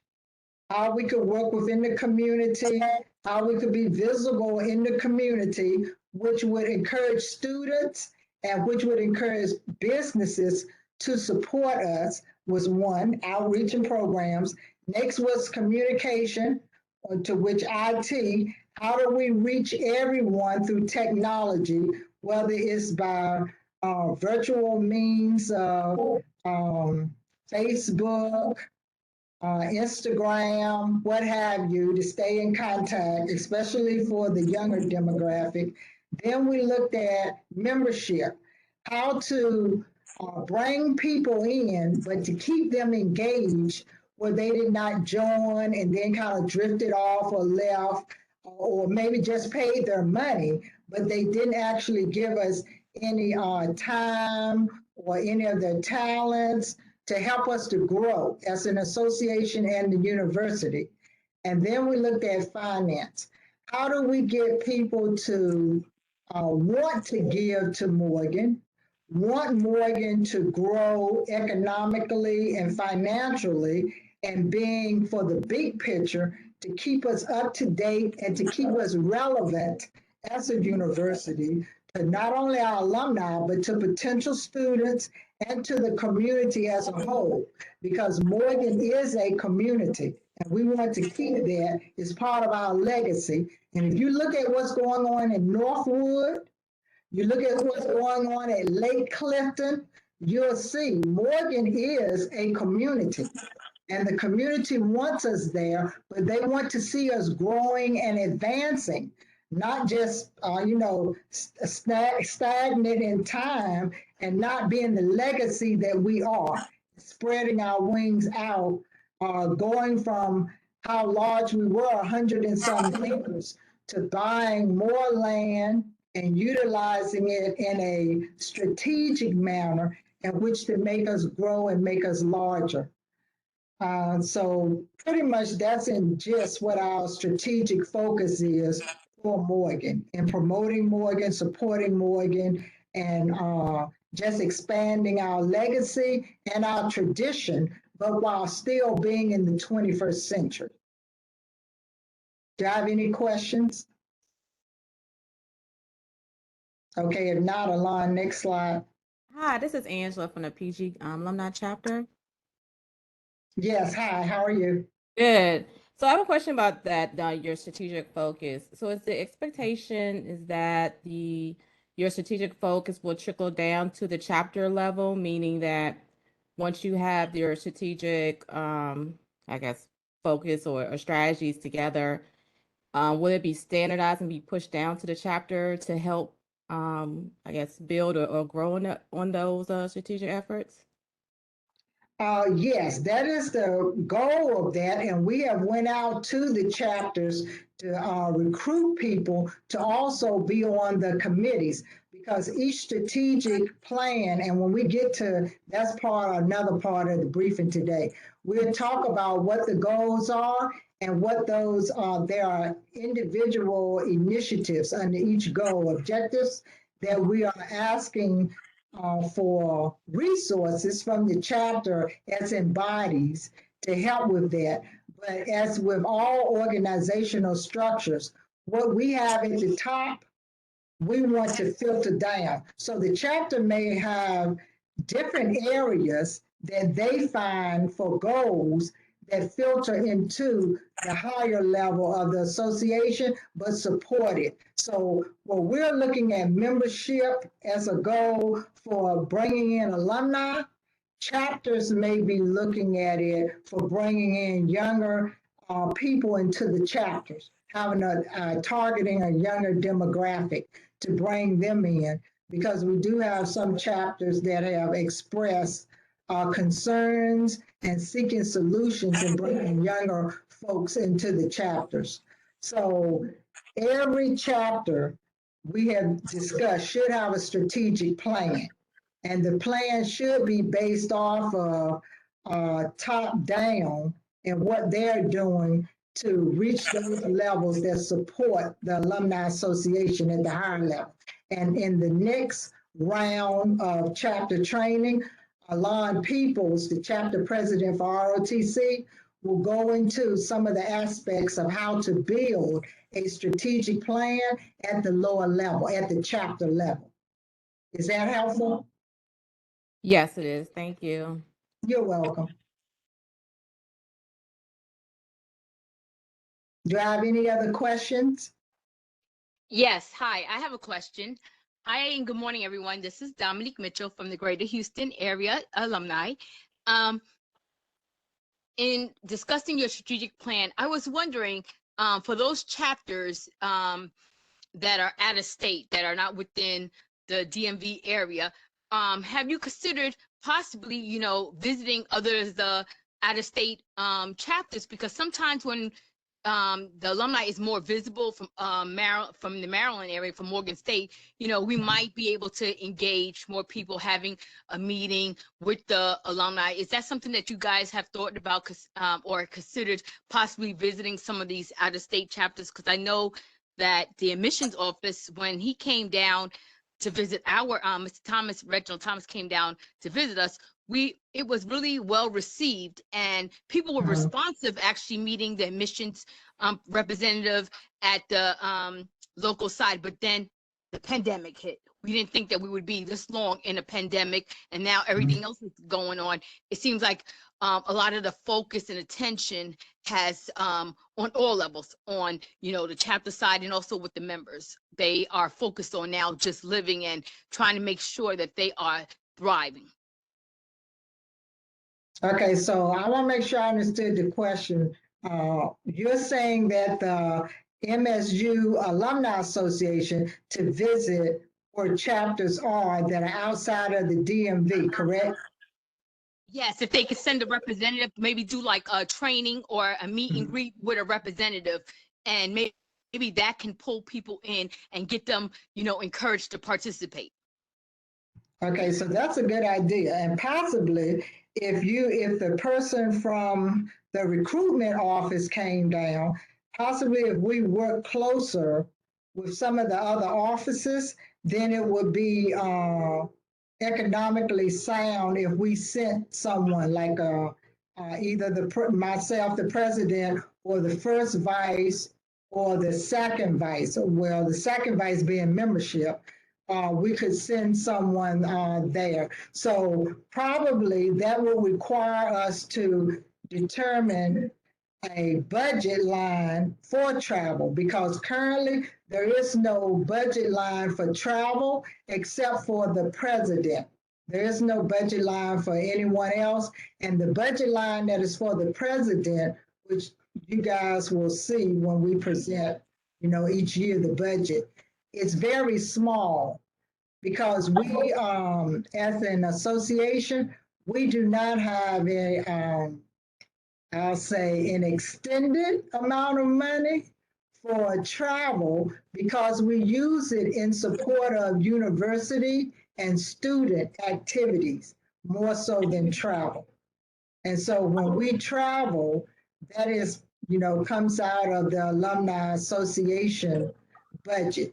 how we could work within the community, how we could be visible in the community, which would encourage students and which would encourage businesses to support us, was 1, outreach and programs. Next was communication, to which IT, how do we reach everyone through technology, whether it's by virtual means of Facebook, Instagram, what have you, to stay in contact, especially for the younger demographic. Then we looked at membership, how to bring people in, but to keep them engaged where they did not join and then kind of drifted off or left, or maybe just paid their money, but they didn't actually give us any time or any of their talents to help us to grow as an association and the university. And then we looked at finance. How do we get people to want to give to Morgan, want Morgan to grow economically and financially, and being for the big picture to keep us up to date and to keep us relevant as a university to not only our alumni, but to potential students and to the community as a whole, because Morgan is a community and we want to keep that as part of our legacy. And if you look at what's going on in Northwood, you look at what's going on at Lake Clifton, you'll see Morgan is a community. and the community wants us there, but they want to see us growing and advancing, not just, stagnant in time and not being the legacy that we are, spreading our wings out, going from how large we were, 100 and some acres, to buying more land and utilizing it in a strategic manner in which to make us grow and make us larger. So pretty much that's in just what our strategic focus is for Morgan, and promoting Morgan, supporting Morgan, and just expanding our legacy and our tradition, but while still being in the 21st century. Do you have any questions? Okay, if not, Alon, next slide. Hi, this is Angela from the PG Alumni Chapter. Yes, hi, how are you? Good. So I have a question about that, your strategic focus. So is the expectation is that your strategic focus will trickle down to the chapter level, meaning that once you have your strategic, I guess, focus or strategies together, will it be standardized and be pushed down to the chapter to help, I guess, build or grow on those strategic efforts? Yes, that is the goal of that, and we have went out to the chapters to recruit people to also be on the committees, because each strategic plan, and when we get to, that's another part of the briefing today, we'll talk about what the goals are and what those are. There are individual initiatives under each goal, objectives that we are asking for resources from the chapter as in bodies to help with that. But as with all organizational structures, what we have at the top, we want to filter down. So the chapter may have different areas that they find for goals that filter into the higher level of the association, but support it. So when we're looking at membership as a goal for bringing in alumni, chapters may be looking at it for bringing in younger people into the chapters, having targeting a younger demographic to bring them in, because we do have some chapters that have expressed concerns and seeking solutions and bringing younger folks into the chapters. So every chapter we have discussed should have a strategic plan, and the plan should be based off of top down and what they're doing to reach those levels that support the Alumni Association at the higher level. And in the next round of chapter training, Alon Peoples, the chapter president for ROTC, will go into some of the aspects of how to build a strategic plan at the lower level, at the chapter level. Is that helpful? Yes, it is. Thank you. You're welcome. Do you have any other questions? Yes, hi, I have a question. Hi, and good morning, everyone. This is Dominique Mitchell from the Greater Houston Area Alumni. In discussing your strategic plan, I was wondering, for those chapters that are out of state, that are not within the DMV area, have you considered possibly, visiting others, the out of state chapters? Because sometimes when the alumni is more visible from the Maryland area, from Morgan State, we might be able to engage more people having a meeting with the alumni. Is that something that you guys have thought about or considered possibly visiting some of these out of state chapters? Because I know that the admissions office, when he came down to visit our Mr. Thomas, Reginald Thomas came down to visit us, it was really well received, and people were responsive, actually meeting the admissions representative at the local side. But then the pandemic hit. We didn't think that we would be this long in a pandemic, and now everything else is going on. It seems like a lot of the focus and attention has on all levels, on the chapter side and also with the members. They are focused on now just living and trying to make sure that they are thriving. Okay, so I want to make sure I understood the question. You're saying that the MSU Alumni Association to visit where chapters are that are outside of the DMV, correct? Yes, if they could send a representative, maybe do like a training or a meet and greet with a representative, and maybe that can pull people in and get them, encouraged to participate. Okay, so that's a good idea. And possibly if the person from the recruitment office came down, possibly if we work closer with some of the other offices, then it would be economically sound if we sent someone like either myself, the president, or the first vice, or the second vice. Well, the second vice being membership, we could send someone there. So probably that will require us to determine a budget line for travel because currently there is no budget line for travel except for the president. There is no budget line for anyone else. And the budget line that is for the president, which you guys will see when we present, each year the budget, it's very small because we, as an association, we do not have I'll say, an extended amount of money for travel because we use it in support of university and student activities more so than travel. And so when we travel, that is, comes out of the Alumni Association budget.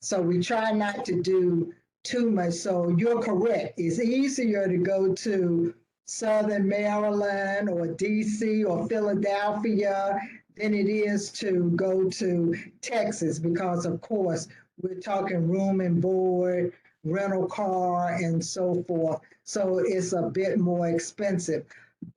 So we try not to do too much. So you're correct. It's easier to go to Southern Maryland or DC or Philadelphia than it is to go to Texas because, of course, we're talking room and board, rental car, and so forth. So it's a bit more expensive.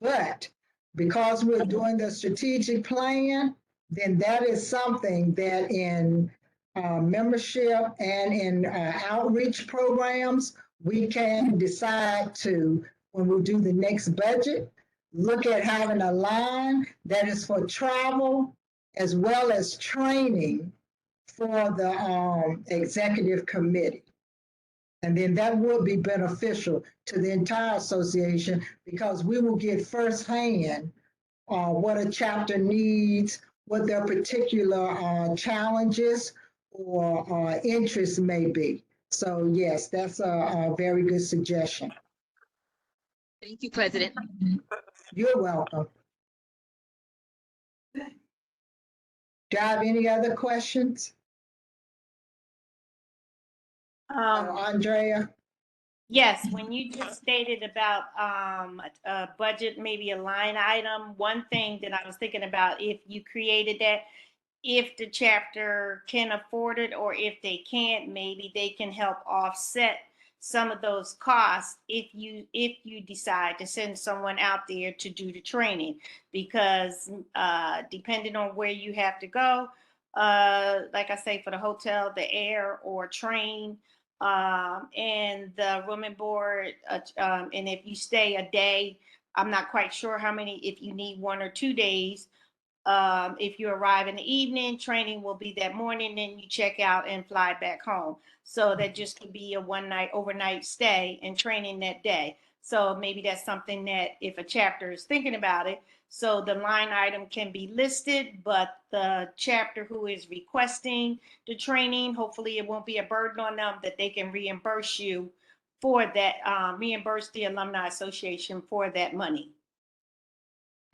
But because we're doing the strategic plan, then that is something that in membership and in outreach programs, we can decide to, when we do the next budget, look at having a line that is for travel as well as training for the executive committee. And then that would be beneficial to the entire association because we will get firsthand what a chapter needs, what their particular challenges or interests may be. So yes, that's a very good suggestion. Thank you, President. You're welcome. Do you have any other questions? Andrea? Yes, when you just stated about a budget, maybe a line item, one thing that I was thinking about, if you created that, if the chapter can afford it or if they can't, maybe they can help offset some of those costs if you decide to send someone out there to do the training, because depending on where you have to go, like I say, for the hotel, the air or train, and the room and board, and if you stay a day, I'm not quite sure how many, if you need 1 or 2 days. If you arrive in the evening, training will be that morning, then you check out and fly back home. So that just could be a one night, overnight stay and training that day. So maybe that's something that if a chapter is thinking about it, so the line item can be listed, but the chapter who is requesting the training, hopefully it won't be a burden on them, that they can reimburse you for that, reimburse the Alumni Association for that money.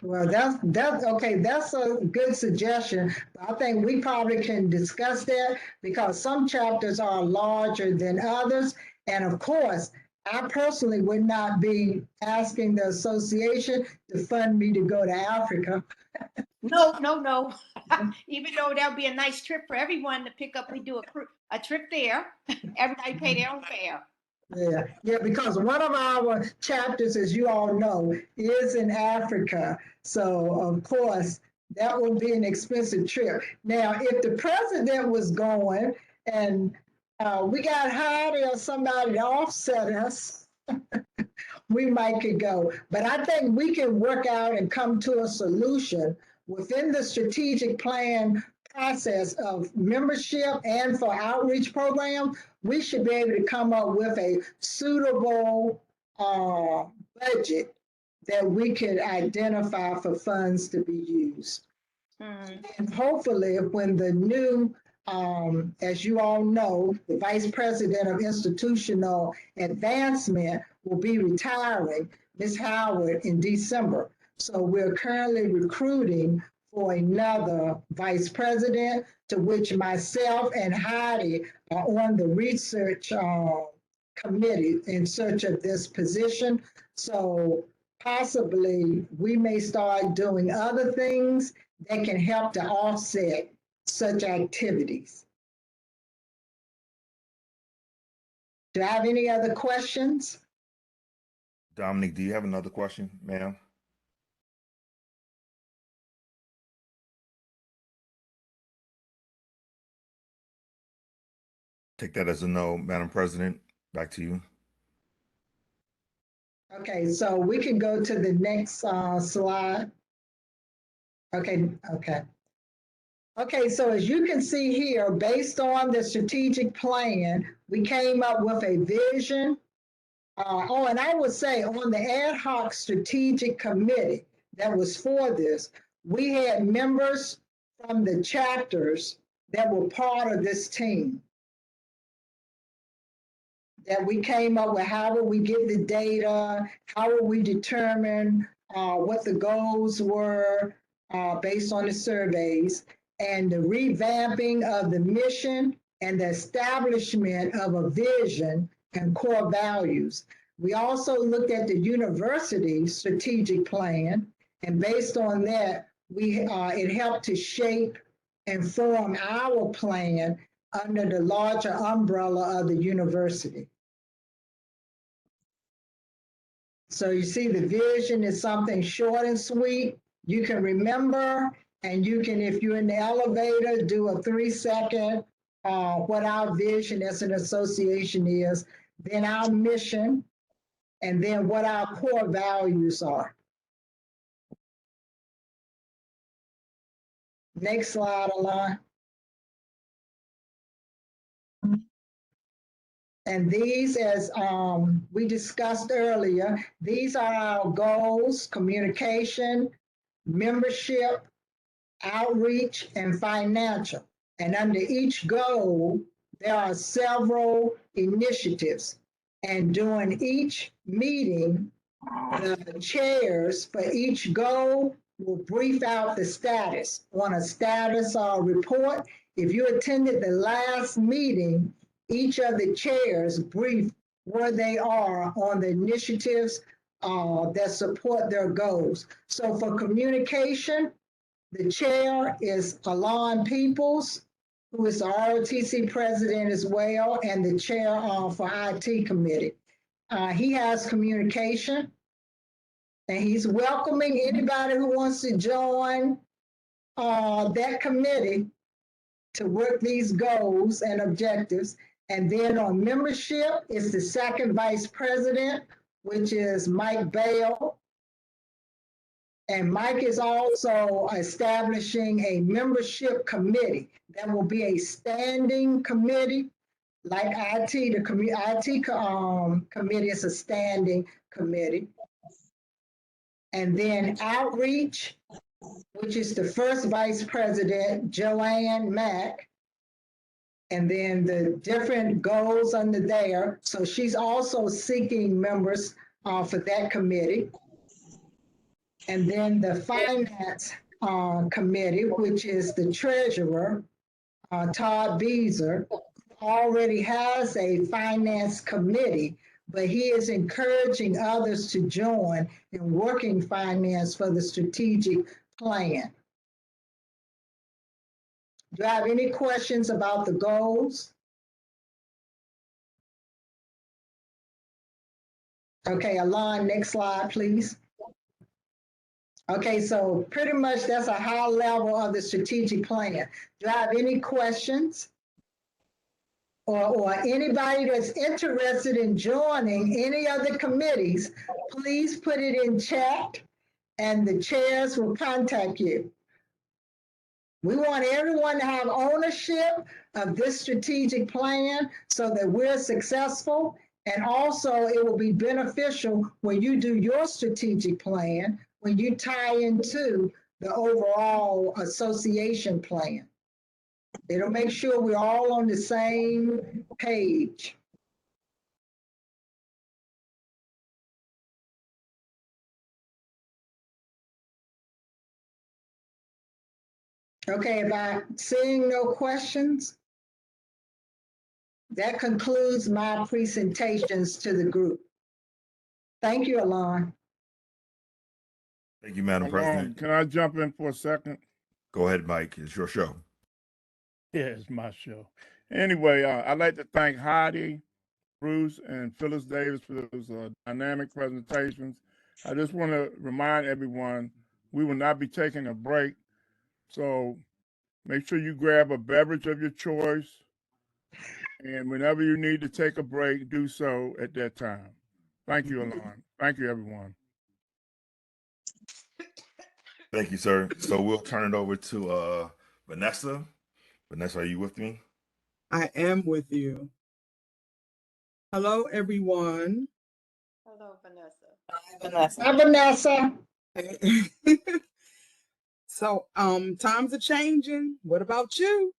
Well, that's okay. That's a good suggestion. I think we probably can discuss that because some chapters are larger than others. And of course, I personally would not be asking the association to fund me to go to Africa. No. Even though that would be a nice trip for everyone to pick up, we do a trip there. Everybody pay their own fare. Yeah, because one of our chapters, as you all know, is in Africa. So, of course, that would be an expensive trip. Now, if the president was going and we got Heidi or somebody to offset us, we might could go. But I think we can work out and come to a solution within the strategic plan process of membership and for outreach program. We should be able to come up with a suitable budget that we could identify for funds to be used. And hopefully, when the new, as you all know, the Vice President of Institutional Advancement will be retiring, Ms. Howard, in December. So we're currently recruiting for another Vice President, to which myself and Heidi are on the research committee in search of this position. So possibly we may start doing other things that can help to offset such activities. Do I have any other questions? Dominique, do you have another question, ma'am? Take that as a no, Madam President. Back to you. Okay, so we can go to the next slide. Okay. Okay, so as you can see here, based on the strategic plan, we came up with a vision. And I would say on the ad hoc strategic committee that was for this, we had members from the chapters that were part of this team. That we came up with how will we get the data, how will we determine what the goals were based on the surveys, and the revamping of the mission and the establishment of a vision and core values. We also looked at the university strategic plan, and based on that, it helped to shape and form our plan under the larger umbrella of the university. So you see the vision is something short and sweet. You can remember, and you can, if you're in the elevator, do a 3-second, what our vision as an association is, then our mission, and then what our core values are. Next slide, Alon. And these, as we discussed earlier, these are our goals: communication, membership, outreach, and financial. And under each goal, there are several initiatives. And during each meeting, the chairs for each goal will brief out the status on a status report. If you attended the last meeting, each of the chairs brief where they are on the initiatives that support their goals. So for communication, the chair is Alon Peoples, who is the ROTC president as well, and the chair for IT committee. He has communication, and he's welcoming anybody who wants to join that committee to work these goals and objectives. And then on membership, it's the second vice president, which is Mike Bale. And Mike is also establishing a membership committee that will be a standing committee, like IT. The IT committee is a standing committee. And then outreach, which is the first vice president, Joanne Mack. And then the different goals under there. So she's also seeking members for that committee. And then the finance committee, which is the treasurer, Todd Beezer, already has a finance committee, but he is encouraging others to join in working finance for the strategic plan. Do I have any questions about the goals? Okay, Alon, next slide, please. Okay, so pretty much that's a high level of the strategic plan. Do I have any questions? or anybody that's interested in joining any of the committees, please put it in chat and the chairs will contact you. We want everyone to have ownership of this strategic plan so that we're successful. And also it will be beneficial when you do your strategic plan, when you tie into the overall association plan. It'll make sure we're all on the same page. Okay, by seeing no questions, that concludes my presentations to the group. Thank you, Alon. Thank you, Madam Alon, President. can I jump in for a second? Go ahead, Mike. It's your show. Yeah, it's my show. Anyway, I'd like to thank Heidi, Bruce, and Phyllis Davis for those dynamic presentations. I just want to remind everyone we will not be taking a break. So make sure you grab a beverage of your choice. And whenever you need to take a break, do so at that time. Thank you, Alon. Thank you, everyone. Thank you, sir. So we'll turn it over to Vanessa. Vanessa, are you with me? I am with you. Hello, everyone. Hello, Vanessa. Hi, Vanessa. So, times are changing. What about you?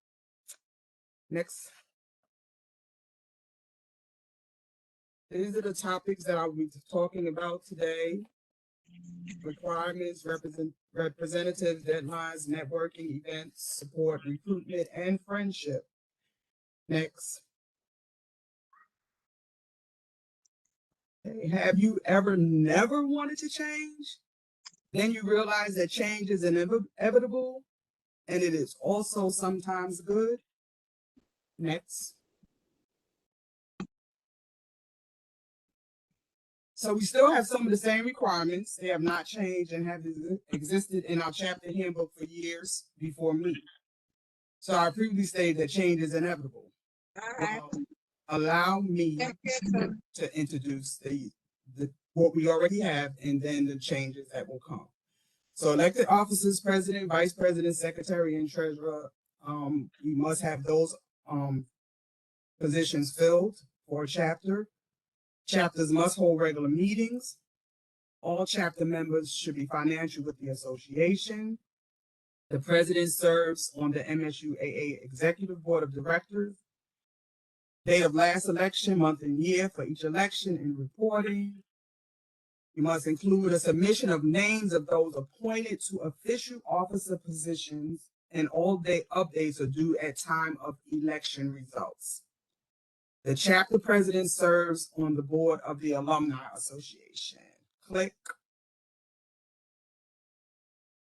Next. These are the topics that I'll be talking about today. Requirements, representatives, deadlines, networking, events, support, recruitment, and friendship. Next. Okay. Have you ever never wanted to change? Then you realize that change is inevitable and it is also sometimes good. Next. So we still have some of the same requirements. They have not changed and have existed in our chapter handbook for years before me. So I previously stated that change is inevitable. Allow me to introduce what we already have and then the changes that will come. So elected officers, president, vice president, secretary, and treasurer, we must have those positions filled for a chapter. Chapters must hold regular meetings. All chapter members should be financial with the association. The president serves on the MSUAA Executive Board of Directors. Date of last election, month and year for each election and reporting. You must include a submission of names of those appointed to official officer positions, and all day updates are due at time of election results. The chapter president serves on the board of the Alumni Association. Click.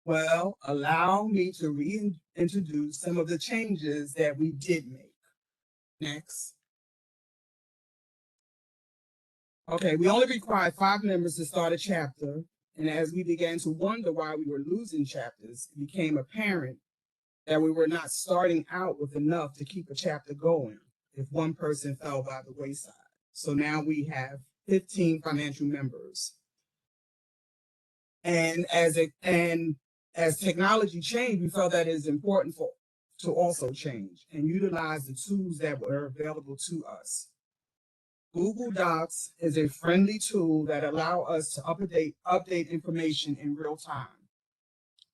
Well, allow me to reintroduce some of the changes that we did make. Next. Okay, we only required 5 members to start a chapter, and as we began to wonder why we were losing chapters, it became apparent that we were not starting out with enough to keep a chapter going if one person fell by the wayside. So now we have 15 financial members. And as technology changed, we felt that it is important to also change and utilize the tools that were available to us. Google Docs is a friendly tool that allows us to update information in real time.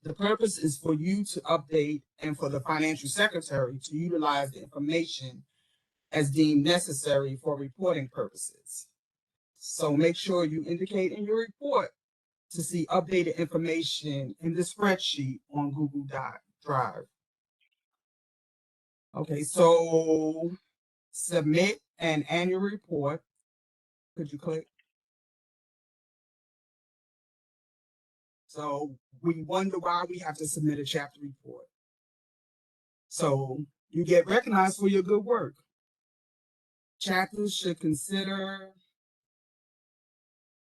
The purpose is for you to update and for the financial secretary to utilize the information as deemed necessary for reporting purposes. So make sure you indicate in your report to see updated information in the spreadsheet on Google Drive. Okay, so submit an annual report. Could you click? So we wonder why we have to submit a chapter report. So you get recognized for your good work. Chapters should consider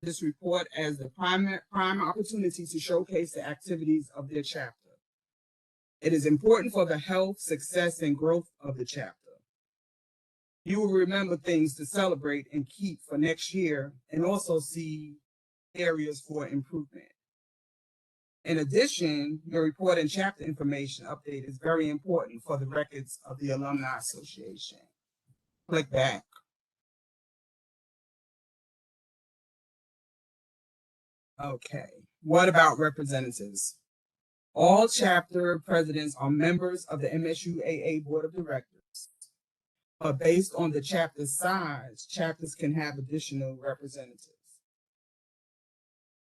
this report as the prime opportunity to showcase the activities of their chapter. It is important for the health, success, and growth of the chapter. You will remember things to celebrate and keep for next year, and also see areas for improvement. In addition, your report and chapter information update is very important for the records of the Alumni Association. Click back. Okay, what about representatives? All chapter presidents are members of the MSUAA Board of Directors, but based on the chapter size, chapters can have additional representatives.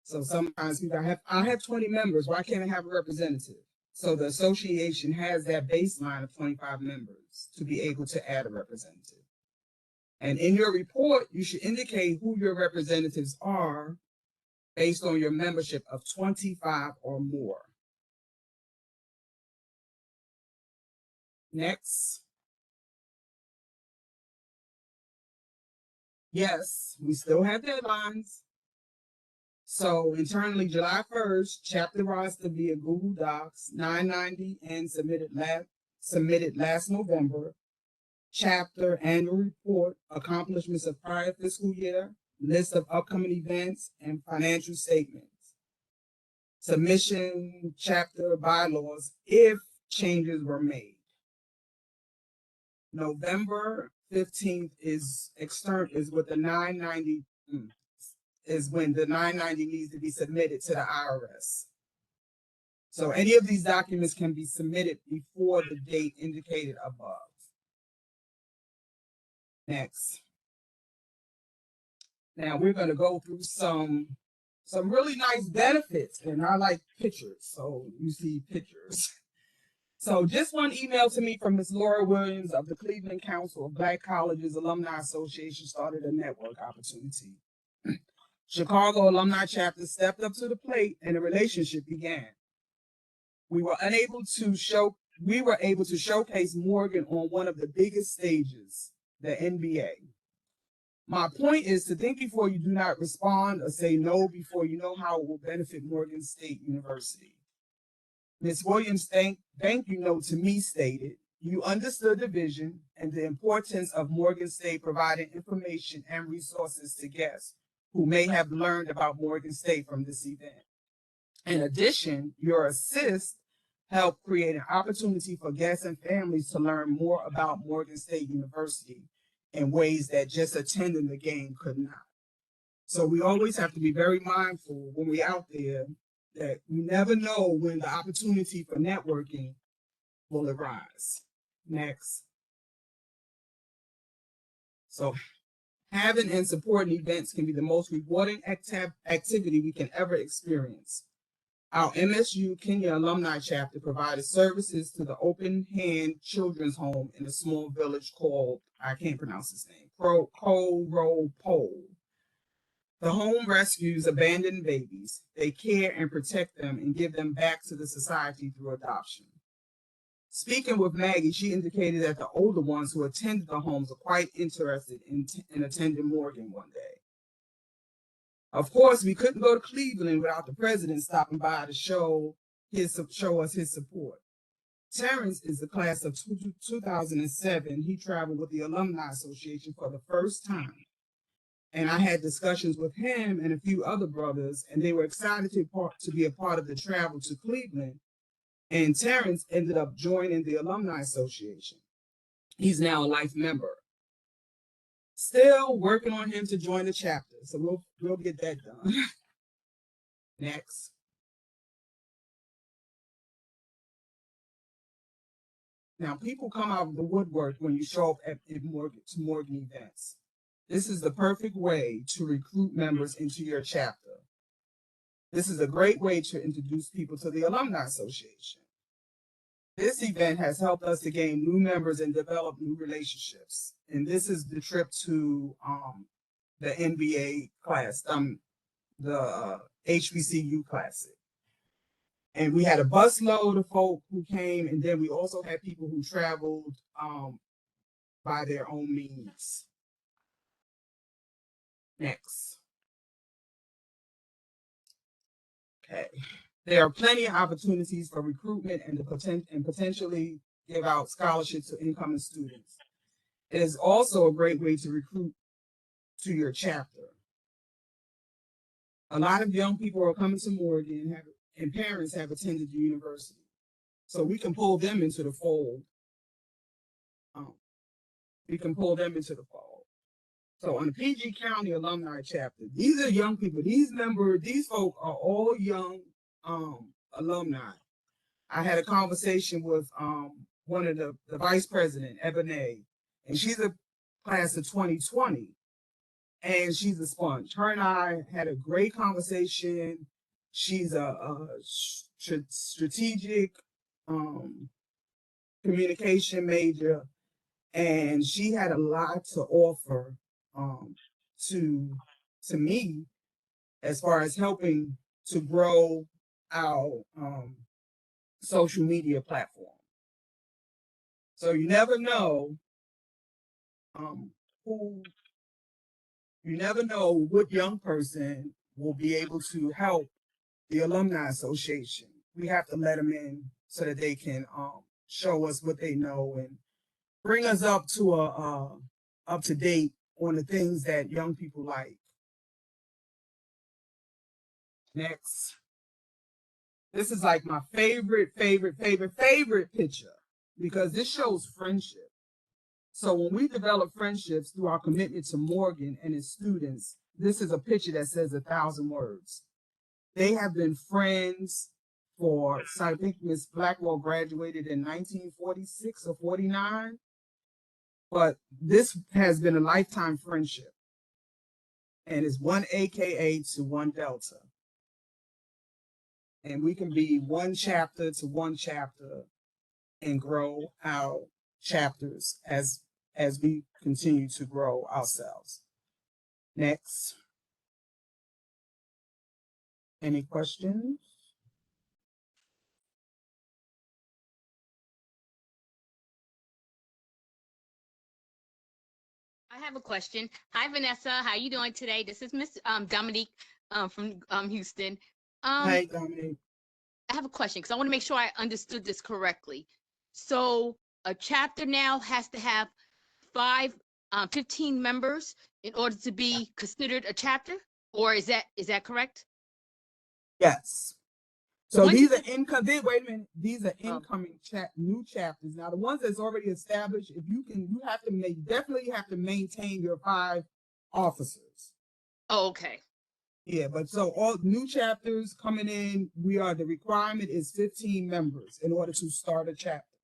So sometimes people, I have 20 members, why can't I have a representative? So the association has that baseline of 25 members to be able to add a representative. And in your report, you should indicate who your representatives are based on your membership of 25 or more. Next. Yes, we still have deadlines. So internally, July 1st, chapter roster via Google Docs, 990, and submitted last November. Chapter annual report, accomplishments of prior fiscal year, list of upcoming events, and financial statements. Submission chapter bylaws if changes were made. November 15th is with the 990 is when the 990 needs to be submitted to the IRS. So any of these documents can be submitted before the date indicated above. Next. Now we're going to go through some really nice benefits, and I like pictures, so you see pictures. So just one email to me from Ms. Laura Williams of the Cleveland Council of Black Colleges Alumni Association started a network opportunity. Chicago Alumni Chapter stepped up to the plate and a relationship began. We were able to showcase Morgan on one of the biggest stages, the NBA. My point is to think before you do not respond or say no before you know how it will benefit Morgan State University. Ms. Williams' thank you note to me stated, you understood the vision and the importance of Morgan State providing information and resources to guests who may have learned about Morgan State from this event. In addition, your assist helped create an opportunity for guests and families to learn more about Morgan State University in ways that just attending the game could not. So we always have to be very mindful when we're out there that we never know when the opportunity for networking will arise. Next. So having and supporting events can be the most rewarding activity we can ever experience. Our MSU Kenya Alumni Chapter provided services to the Open Hand Children's Home in a small village called, I can't pronounce his name, Koropo. The home rescues abandoned babies. They care and protect them and give them back to the society through adoption. Speaking with Maggie, she indicated that the older ones who attended the homes are quite interested in attending Morgan one day. Of course, we couldn't go to Cleveland without the president stopping by to show us his support. Terrence is the class of 2007. He traveled with the Alumni Association for the first time. And I had discussions with him and a few other brothers, and they were excited to be a part of the travel to Cleveland. And Terrence ended up joining the Alumni Association. He's now a life member. Still working on him to join the chapter, so we'll get that done. Next. Now, people come out of the woodwork when you show up at Morgan events. This is the perfect way to recruit members into your chapter. This is a great way to introduce people to the Alumni Association. This event has helped us to gain new members and develop new relationships. And this is the trip to the NBA class, the HBCU Classic. And we had a busload of folk who came, and then we also had people who traveled by their own means. Next. Okay. There are plenty of opportunities for recruitment and potentially give out scholarships to incoming students. It is also a great way to recruit to your chapter. A lot of young people are coming to Morgan and parents have attended the university. So we can pull them into the fold. We can pull them into the fold. So on the PG County Alumni Chapter, these are young people. These folk are all young alumni. I had a conversation with one of the vice president, Ebony, and she's a class of 2020, and she's a sponge. Her and I had a great conversation. She's a strategic communication major, and she had a lot to offer to me as far as helping to grow our social media platform. So you never know what young person will be able to help the Alumni Association. We have to let them in so that they can show us what they know and bring us up to date on the things that young people like. Next. This is like my favorite picture because this shows friendship. So when we develop friendships through our commitment to Morgan and its students, this is a picture that says 1,000 words. They have been friends so I think Ms. Blackwell graduated in 1946 or 49, but this has been a lifetime friendship. And it's one AKA to one Delta. And we can be one chapter to one chapter and grow our chapters as we continue to grow ourselves. Next. Any questions? I have a question. Hi, Vanessa. How you doing today? This is Miss Dominique from Houston. Hi, Dominique. I have a question because I want to make sure I understood this correctly. So a chapter now has to have 15 members in order to be considered a chapter, or is that correct? Yes. So Once these are incoming. Wait a minute. These are incoming new chapters. Now the ones that's already established, you definitely have to maintain your 5 officers. Oh, okay. Yeah, but so all new chapters coming in, the requirement is 15 members in order to start a chapter.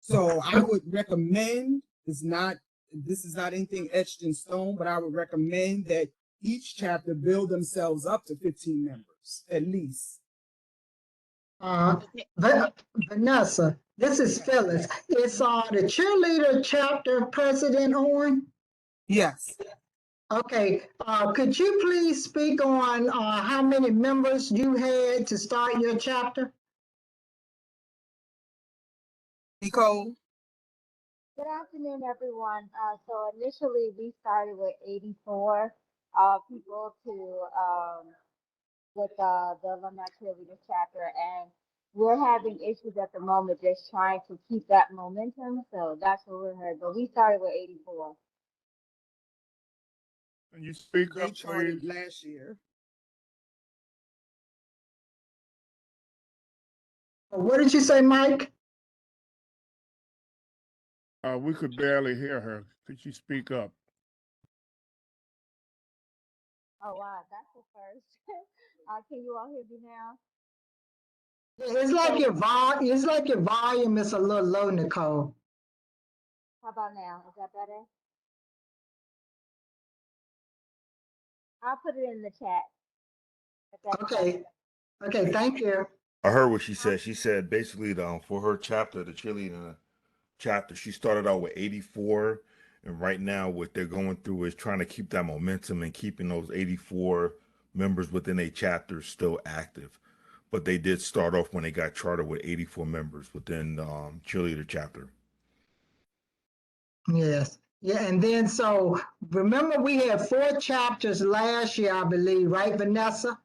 So I would recommend, this is not anything etched in stone, but I would recommend that each chapter build themselves up to 15 members, at least. Vanessa, this is Phyllis. Is the cheerleader chapter president on? Yes. Okay, could you please speak on how many members you had to start your chapter? Nicole? Good afternoon, everyone. So initially we started with 84 people with the Alumni Cheerleaders chapter, and we're having issues at the moment just trying to keep that momentum. So that's what we're heard. But we started with 84. Can you speak They up, charted please? last year. What did you say, Mike? We could barely hear her. Could you speak up? Oh wow, that's the first. Can you all hear me now? It's like your volume is a little low, Nicole. How about now? Is that better? I'll put it in the chat. Okay. Okay, thank you. I heard what she said. She said basically for her chapter, the cheerleading chapter, she started out with 84, and right now what they're going through is trying to keep that momentum and keeping those 84 members within a chapter still active. But they did start off when they got chartered with 84 members within the cheerleader chapter. Yes. Yeah, and then so remember we had 4 chapters last year, I believe, right, Vanessa?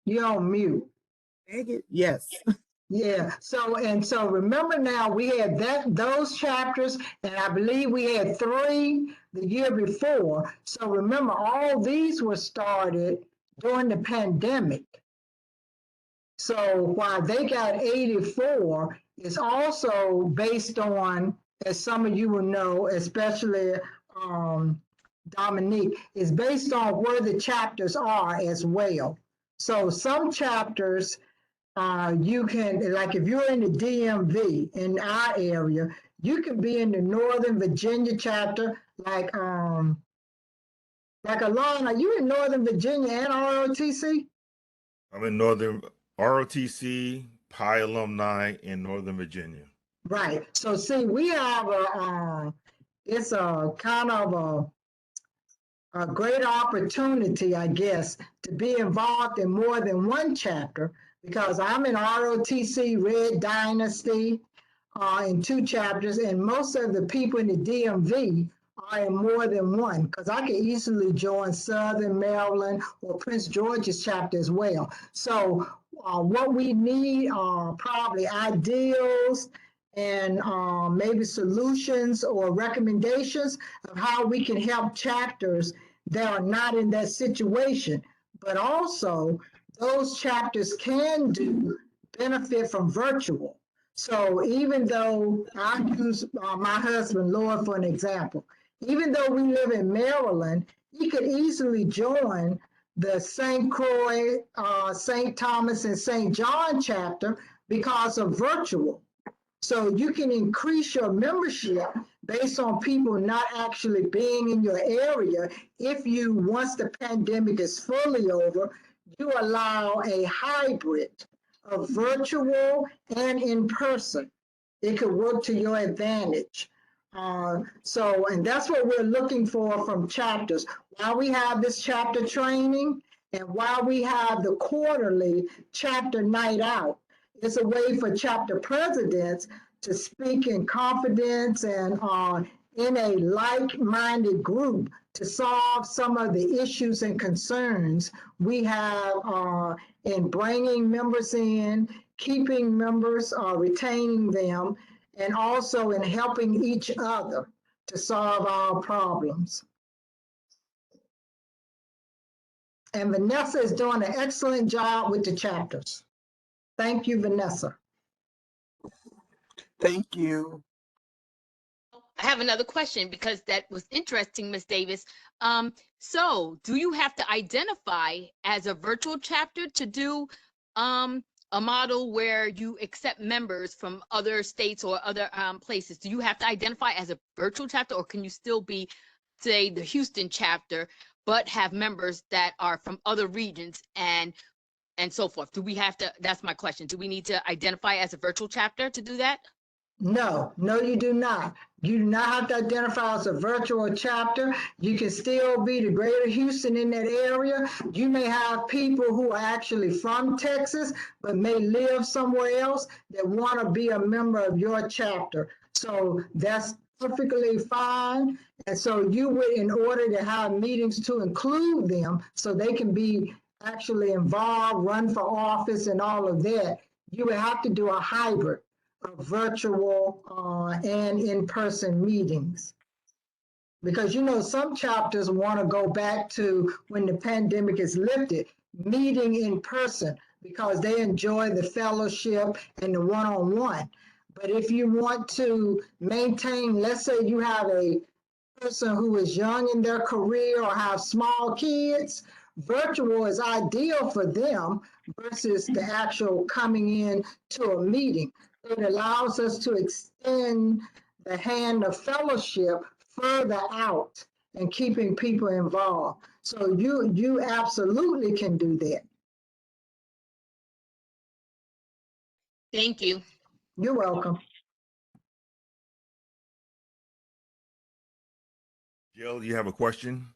You're on mute. Yes. Yeah, so remember now we had those chapters, and I believe we had 3 the year before. So remember, all these were started during the pandemic. So while they got 84, it's also based on, as some of you will know, especially Dominique, is based on where the chapters are as well. So some chapters you can, like if you're in the DMV in our area, you can be in the Northern Virginia chapter, like Alon, are you in Northern Virginia and ROTC? I'm in Northern ROTC, Pi alumni in Northern Virginia. Right. So see, we have it's a kind of a great opportunity, I guess, to be involved in more than one chapter, because I'm in ROTC Red Dynasty in 2 chapters, and most of the people in the DMV are in more than one, because I can easily join Southern Maryland or Prince George's chapter as well. So what we need are probably ideals and maybe solutions or recommendations of how we can help chapters that are not in that situation. But also, those chapters can benefit from virtual. So even though I use my husband, Lord, for an example, even though we live in Maryland, he could easily join the St. Croix, St. Thomas, and St. John chapter because of virtual. So you can increase your membership based on people not actually being in your area. If you, once the pandemic is fully over, you allow a hybrid of virtual and in person. It could work to your advantage. And that's what we're looking for from chapters. While we have this chapter training and while we have the quarterly chapter night out, it's a way for chapter presidents to speak in confidence and in a like-minded group to solve some of the issues and concerns we have in bringing members in, keeping members, retaining them, and also in helping each other to solve our problems. And Vanessa is doing an excellent job with the chapters. Thank you, Vanessa. Thank you. I have another question because that was interesting, Ms. Davis. So do you have to identify as a virtual chapter to do a model where you accept members from other states or other places? Do you have to identify as a virtual chapter, or can you still be, say, the Houston chapter, but have members that are from other regions and so forth? Do we have to, that's my question, do we need to identify as a virtual chapter to do that? No, you do not. You do not have to identify as a virtual chapter. You can still be the greater Houston in that area. You may have people who are actually from Texas, but may live somewhere else that want to be a member of your chapter. So that's perfectly fine. And so you would, in order to have meetings to include them so they can be actually involved, run for office and all of that, you would have to do a hybrid of virtual and in-person meetings. Because, some chapters want to go back to when the pandemic is lifted, meeting in person, because they enjoy the fellowship and the one-on-one. But if you want to maintain, let's say you have a person who is young in their career or have small kids, virtual is ideal for them versus the actual coming in to a meeting. It allows us to extend the hand of fellowship further out and keeping people involved. So you absolutely can do that. Thank you. You're welcome. Jill, you have a question?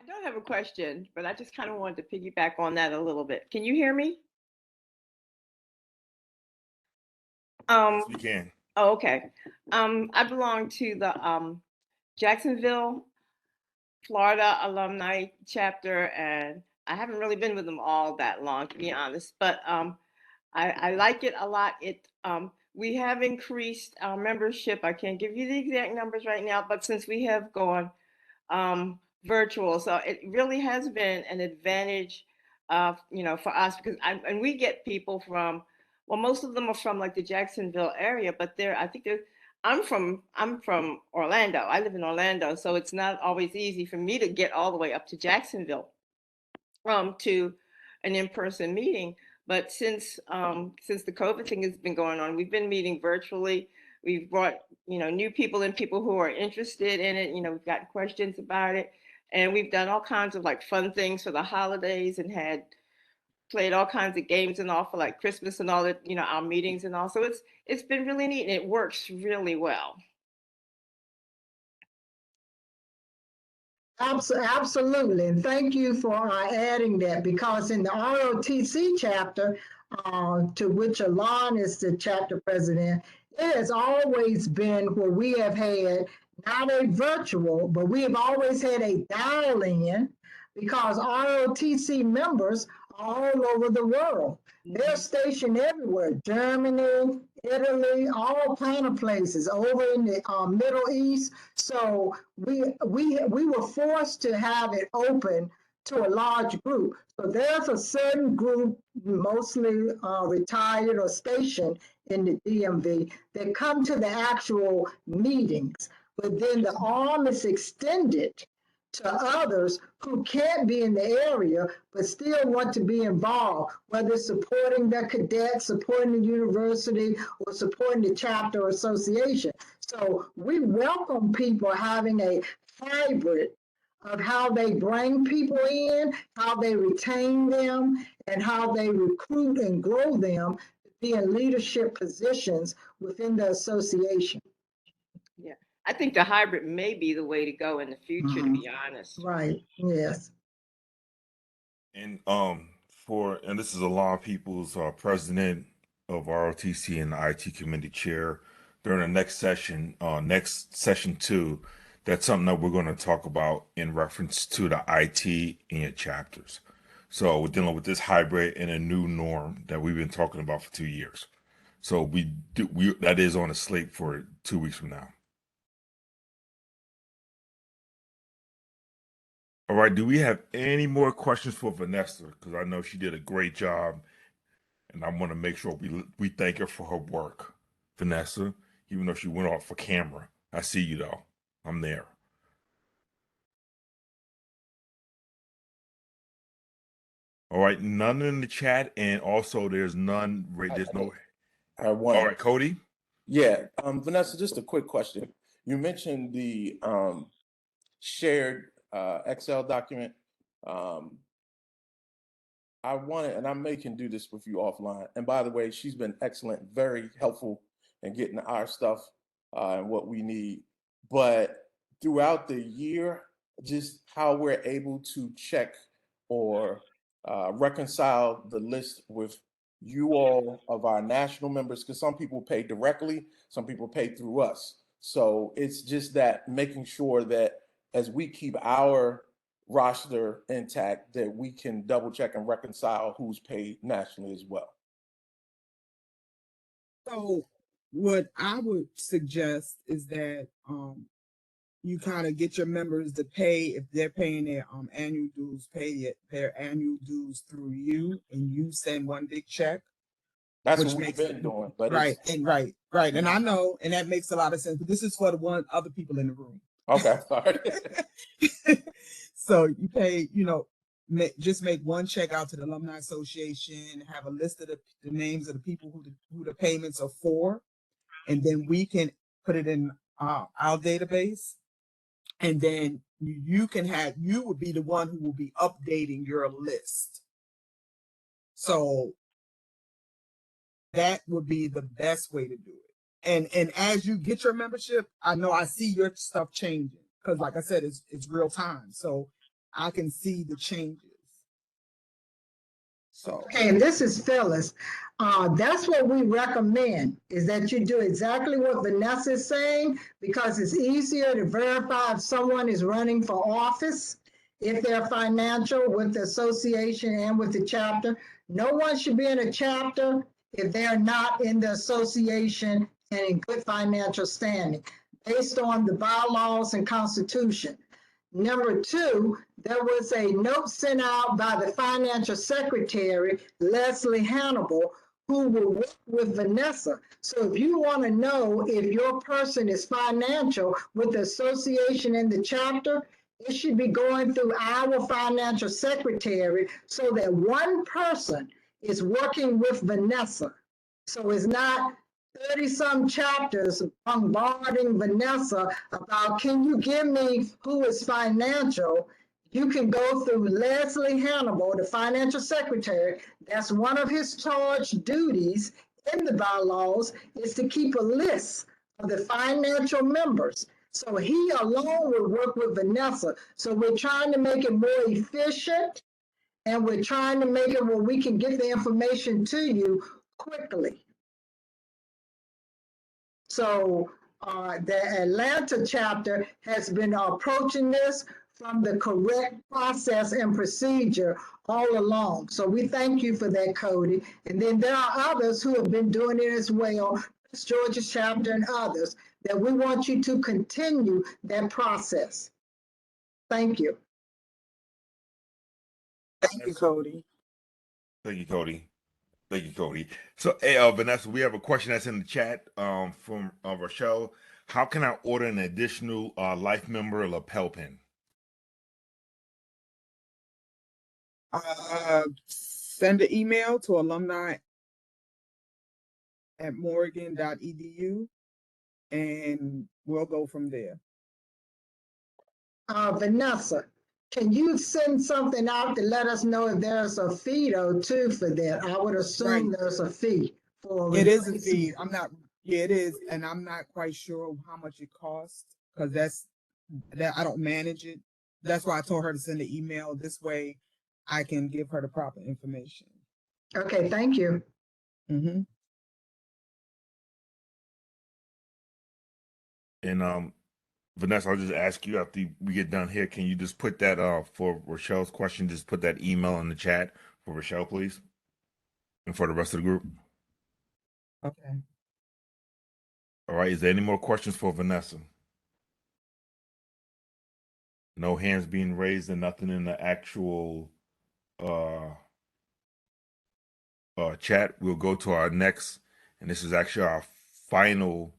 I don't have a question, but I just kind of wanted to piggyback on that a little bit. Can you hear me? Yes, we can. Oh, okay. I belong to the Jacksonville, Florida alumni chapter, and I haven't really been with them all that long, to be honest. But I like it a lot. We have increased our membership. I can't give you the exact numbers right now, but since we have gone virtual, so it really has been an advantage, for us because and we get people from, well, most of them are from like the Jacksonville area, but I think they're. I'm from Orlando. I live in Orlando, so it's not always easy for me to get all the way up to Jacksonville to an in-person meeting. But since the COVID thing has been going on, we've been meeting virtually. We've brought new people and people who are interested in it. We've got questions about it, and we've done all kinds of like fun things for the holidays and had played all kinds of games and all for like Christmas and all that. Our meetings and all. So it's been really neat and it works really well. Absolutely, and thank you for adding that, because in the ROTC chapter, to which Alon is the chapter president, it has always been where we have had not a virtual, but we have always had a dial-in, because ROTC members are all over the world. They're stationed everywhere, Germany, Italy, all kind of places, over in the Middle East. So we were forced to have it open to a large group. So there's a certain group, mostly retired or stationed in the DMV, that come to the actual meetings. But then the arm is extended to others who can't be in the area but still want to be involved, whether supporting the cadets, supporting the university, or supporting the chapter or association. So we welcome people having a hybrid of how they bring people in, how they retain them, and how they recruit and grow them to be in leadership positions within the association. Yeah, I think the hybrid may be the way to go in the future, to be honest. Right, yes. And this is Alon Peoples, president of ROTC and the IT committee chair. During the next session 2, that's something that we're going to talk about in reference to the IT in your chapters. So we're dealing with this hybrid and a new norm that we've been talking about for 2 years. So that is on a slate for 2 weeks from now. All right, do we have any more questions for Vanessa? Because I know she did a great job, and I want to make sure we thank her for her work. Vanessa, even though she went off for camera. I see you, though. I'm there. All right, none in the chat, and also there's none. There's no. All right, Cody. Yeah, Vanessa, just a quick question. You mentioned the shared Excel document. I wanted, and I can do this with you offline. And by the way, she's been excellent, very helpful in getting our stuff and what we need. But throughout the year, just how we're able to check or reconcile the list with you all of our national members, because some people pay directly, some people pay through us. So it's just that making sure that as we keep our roster intact, that we can double check and reconcile who's paid nationally as well. So what I would suggest is that you kind of get your members to pay, if they're paying their annual dues, pay their annual dues through you, and you send one big check. That's what we've been doing, but right, and I know, and that makes a lot of sense. But this is for the other people in the room. Okay, all right. So you pay, just make one check out to the Alumni Association, have a list of the names of the people who the payments are for, and then we can put it in our database, and then you would be the one who will be updating your list. So that would be the best way to do it. And as you get your membership, I know I see your stuff changing, because like I said, it's real time. So I can see the changes. So okay, and this is Phyllis. That's what we recommend, is that you do exactly what Vanessa is saying, because it's easier to verify if someone is running for office, if they're financial with the association and with the chapter. No one should be in a chapter if they're not in the association and in good financial standing, based on the bylaws and constitution. Number two, there was a note sent out by the financial secretary, Leslie Hannibal, who will work with Vanessa. So if you want to know if your person is financial with the association and the chapter, it should be going through our financial secretary so that one person is working with Vanessa. So it's not 30-some chapters bombarding Vanessa about, can you give me who is financial? You can go through Leslie Hannibal, the financial secretary. That's one of his charge duties in the bylaws, is to keep a list of the financial members. So he alone will work with Vanessa. So we're trying to make it more efficient, and we're trying to make it where we can get the information to you quickly. So the Atlanta chapter has been approaching this from the correct process and procedure all along. So we thank you for that, Cody. And then there are others who have been doing it as well, Prince George's chapter and others, that we want you to continue that process. Thank you. Thank you, Cody. Thank you, Cody. Thank you, Cody. So, hey, Vanessa, we have a question that's in the chat from Rochelle. How can I order an additional life member lapel pin? Send an email to alumni@morgan.edu, and we'll go from there. Vanessa, can you send something out to let us know if there's a fee though too for that? I would assume there's a fee for It is a fee. It is, and I'm not quite sure how much it costs, because that I don't manage it. That's why I told her to send an email. This way I can give her the proper information. Okay, thank you. Mm-hmm. And Vanessa, I'll just ask you after we get done here, can you just put that for Rochelle's question, just put that email in the chat for Rochelle, please? And for the rest of the group. Okay. All right, is there any more questions for Vanessa? No hands being raised and nothing in the actual chat. We'll go to our next, and this is actually our final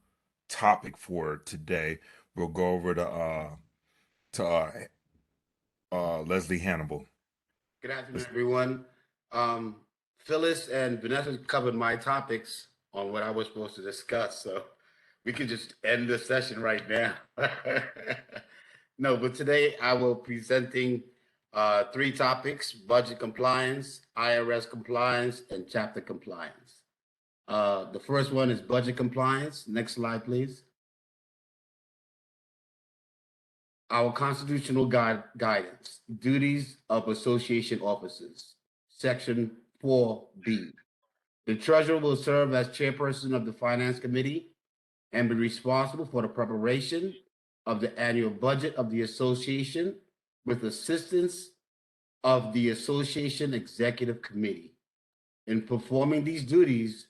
topic for today. We'll go over to Leslie Hannibal. Good afternoon, everyone. Phyllis and Vanessa covered my topics on what I was supposed to discuss, so we could just end the session right now. No, but today I will be presenting 3 topics: budget compliance, IRS compliance, and chapter compliance. The first one is budget compliance. Next slide, please. Our constitutional guidance, duties of association officers, Section 4B. The treasurer will serve as chairperson of the finance committee and be responsible for the preparation of the annual budget of the association with assistance of the association executive committee. In performing these duties,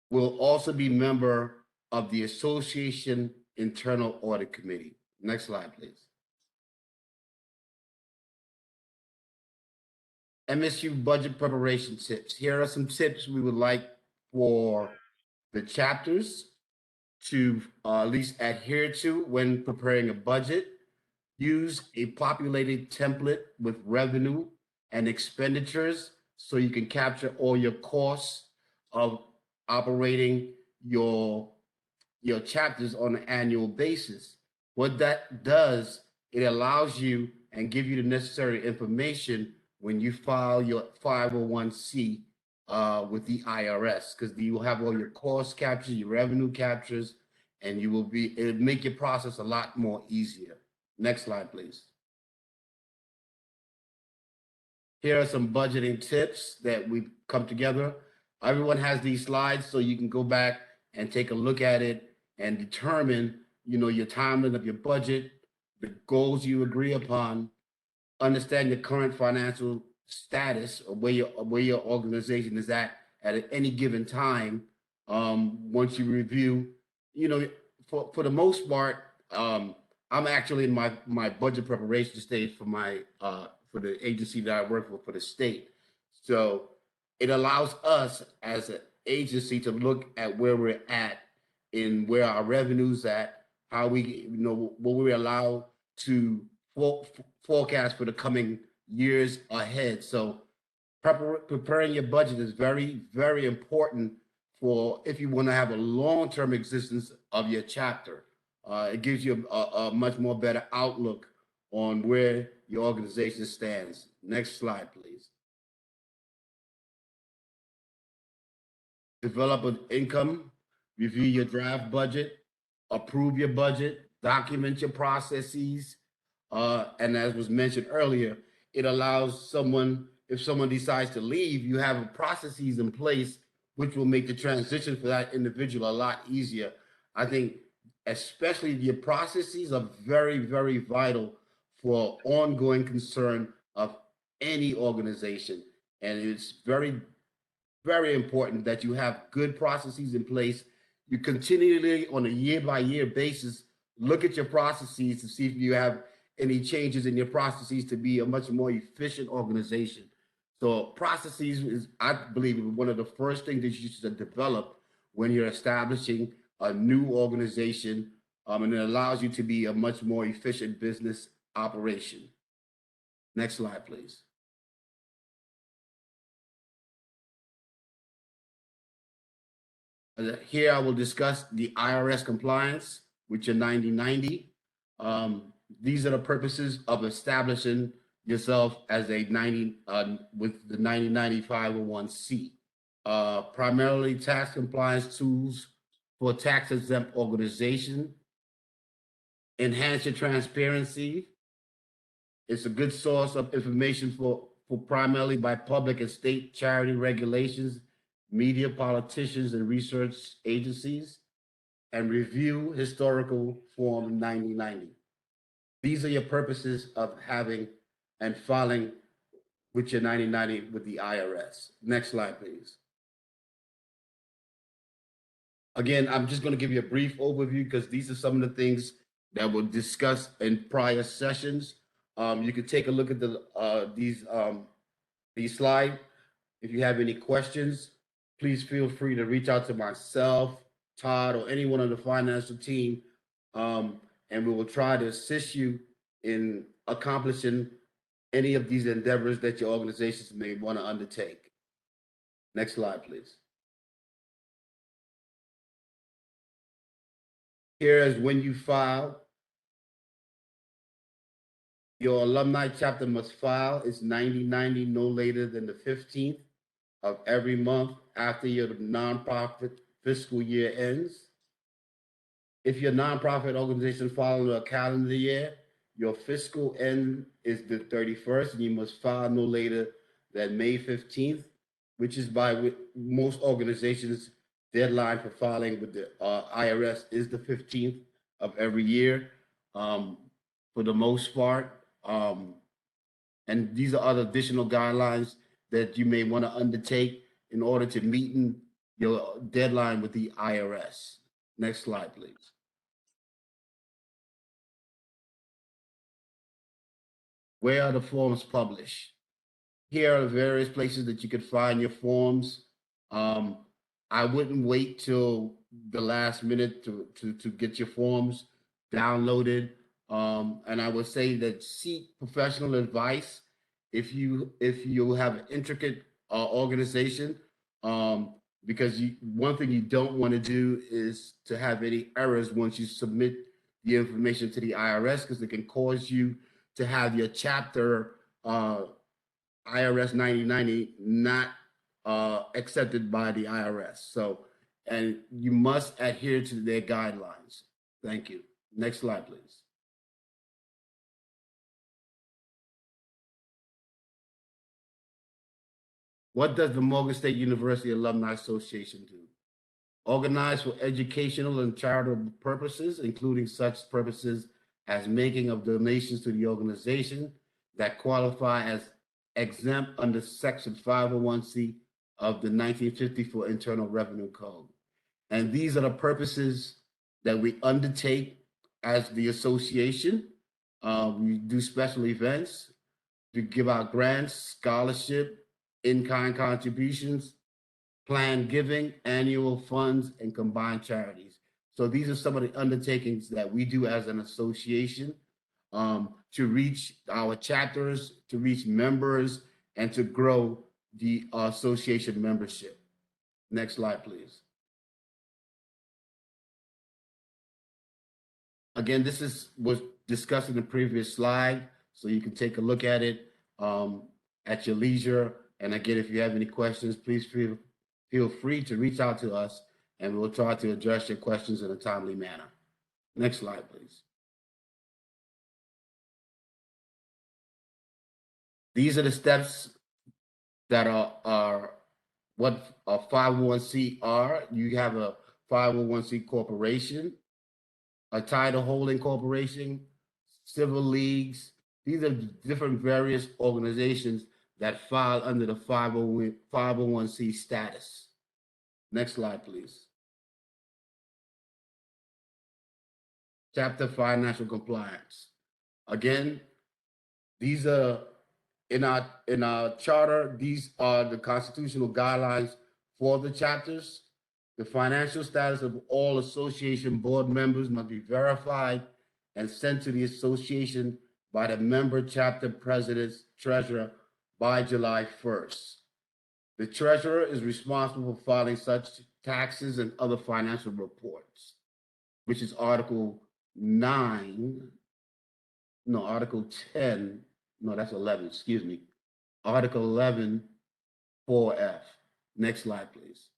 will also be member of the association internal audit committee. Next slide, please. MSU budget preparation tips. Here are some tips we would like for the chapters to at least adhere to when preparing a budget. Use a populated template with revenue and expenditures so you can capture all your costs of operating your chapters on an annual basis. What that does, it allows you and give you the necessary information when you file your 501c with the IRS, because you will have all your cost captures, your revenue captures, and it'll make your process a lot more easier. Next slide, please. Here are some budgeting tips that we've come together. Everyone has these slides, so you can go back and take a look at it and determine, your timeline of your budget, the goals you agree upon, understand your current financial status or where your organization is at at any given time. Once you review, you know, for the most part, I'm actually in my budget preparation stage for the agency that I work for the state. So it allows us as an agency to look at where we're at and where our revenues at, how we, you know, what we allow to forecast for the coming years ahead. So preparing your budget is very, very important for if you want to have a long-term existence of your chapter. It gives you a much more better outlook on where your organization stands. Next slide, please. Develop an income, review your draft budget, approve your budget, document your processes. And as was mentioned earlier, it allows someone, if someone decides to leave, you have processes in place which will make the transition for that individual a lot easier. I think especially your processes are very, very vital for ongoing concern of any organization. And it's very, very important that you have good processes in place. You continually, on a year-by-year basis, look at your processes to see if you have any changes in your processes to be a much more efficient organization. So processes is, I believe, one of the first things that you should develop when you're establishing a new organization, and it allows you to be a much more efficient business operation. Next slide, please. Here I will discuss the IRS compliance with your 9090. These are the purposes of establishing yourself as a 90 with the 9090 501c. Primarily tax compliance tools for tax exempt organization. Enhance your transparency. It's a good source of information for primarily by public and state charity regulations, media, politicians, and research agencies, and review historical Form 9090. These are your purposes of having and filing with your 9090 with the IRS. Next slide, please. Again, I'm just going to give you a brief overview because these are some of the things that were discussed in prior sessions. You can take a look at these slides. If you have any questions, please feel free to reach out to myself, Todd, or anyone on the financial team, and we will try to assist you in accomplishing any of these endeavors that your organizations may want to undertake. Next slide, please. Here is when you file. Your alumni chapter must file its 9090 no later than the 15th of every month after your nonprofit fiscal year ends. If your nonprofit organization follows a calendar year, your fiscal end is the 31st, and you must file no later than May 15th, which is by most organizations' deadline for filing with the IRS is the 15th of every year, for the most part. And these are other additional guidelines that you may want to undertake in order to meet your deadline with the IRS. Next slide, please. Where are the forms published? Here are the various places that you could find your forms. I wouldn't wait till the last minute to get your forms downloaded. And I would say that seek professional advice if you have an intricate organization, because one thing you don't want to do is to have any errors once you submit the information to the IRS, because it can cause you to have your chapter IRS 9090 not accepted by the IRS. So, and you must adhere to their guidelines. Thank you. Next slide, please. What does the Morgan State University Alumni Association do? Organize for educational and charitable purposes, including such purposes as making of donations to the organization that qualify as exempt under Section 501c of the 1954 Internal Revenue Code. And these are the purposes that we undertake as the association. We do special events, we give out grants, scholarship, in-kind contributions, planned giving, annual funds, and combined charities. So these are some of the undertakings that we do as an association to reach our chapters, to reach members, and to grow the association membership. Next slide, please. Again, was discussed in the previous slide, so you can take a look at it at your leisure. And again, if you have any questions, please feel free to reach out to us, and we'll try to address your questions in a timely manner. Next slide, please. These are the steps that are what a 501c are. You have a 501c corporation, a title holding corporation, civil leagues. These are different various organizations that file under the 501c status. Next slide, please. Chapter financial compliance. Again, these are in our charter. These are the constitutional guidelines for the chapters. The financial status of all association board members must be verified and sent to the association by the member chapter president's treasurer by July 1st. The treasurer is responsible for filing such taxes and other financial reports, which is Article 9, no, Article 10, no, that's 11, excuse me. Article 11, 4F. Next slide, please.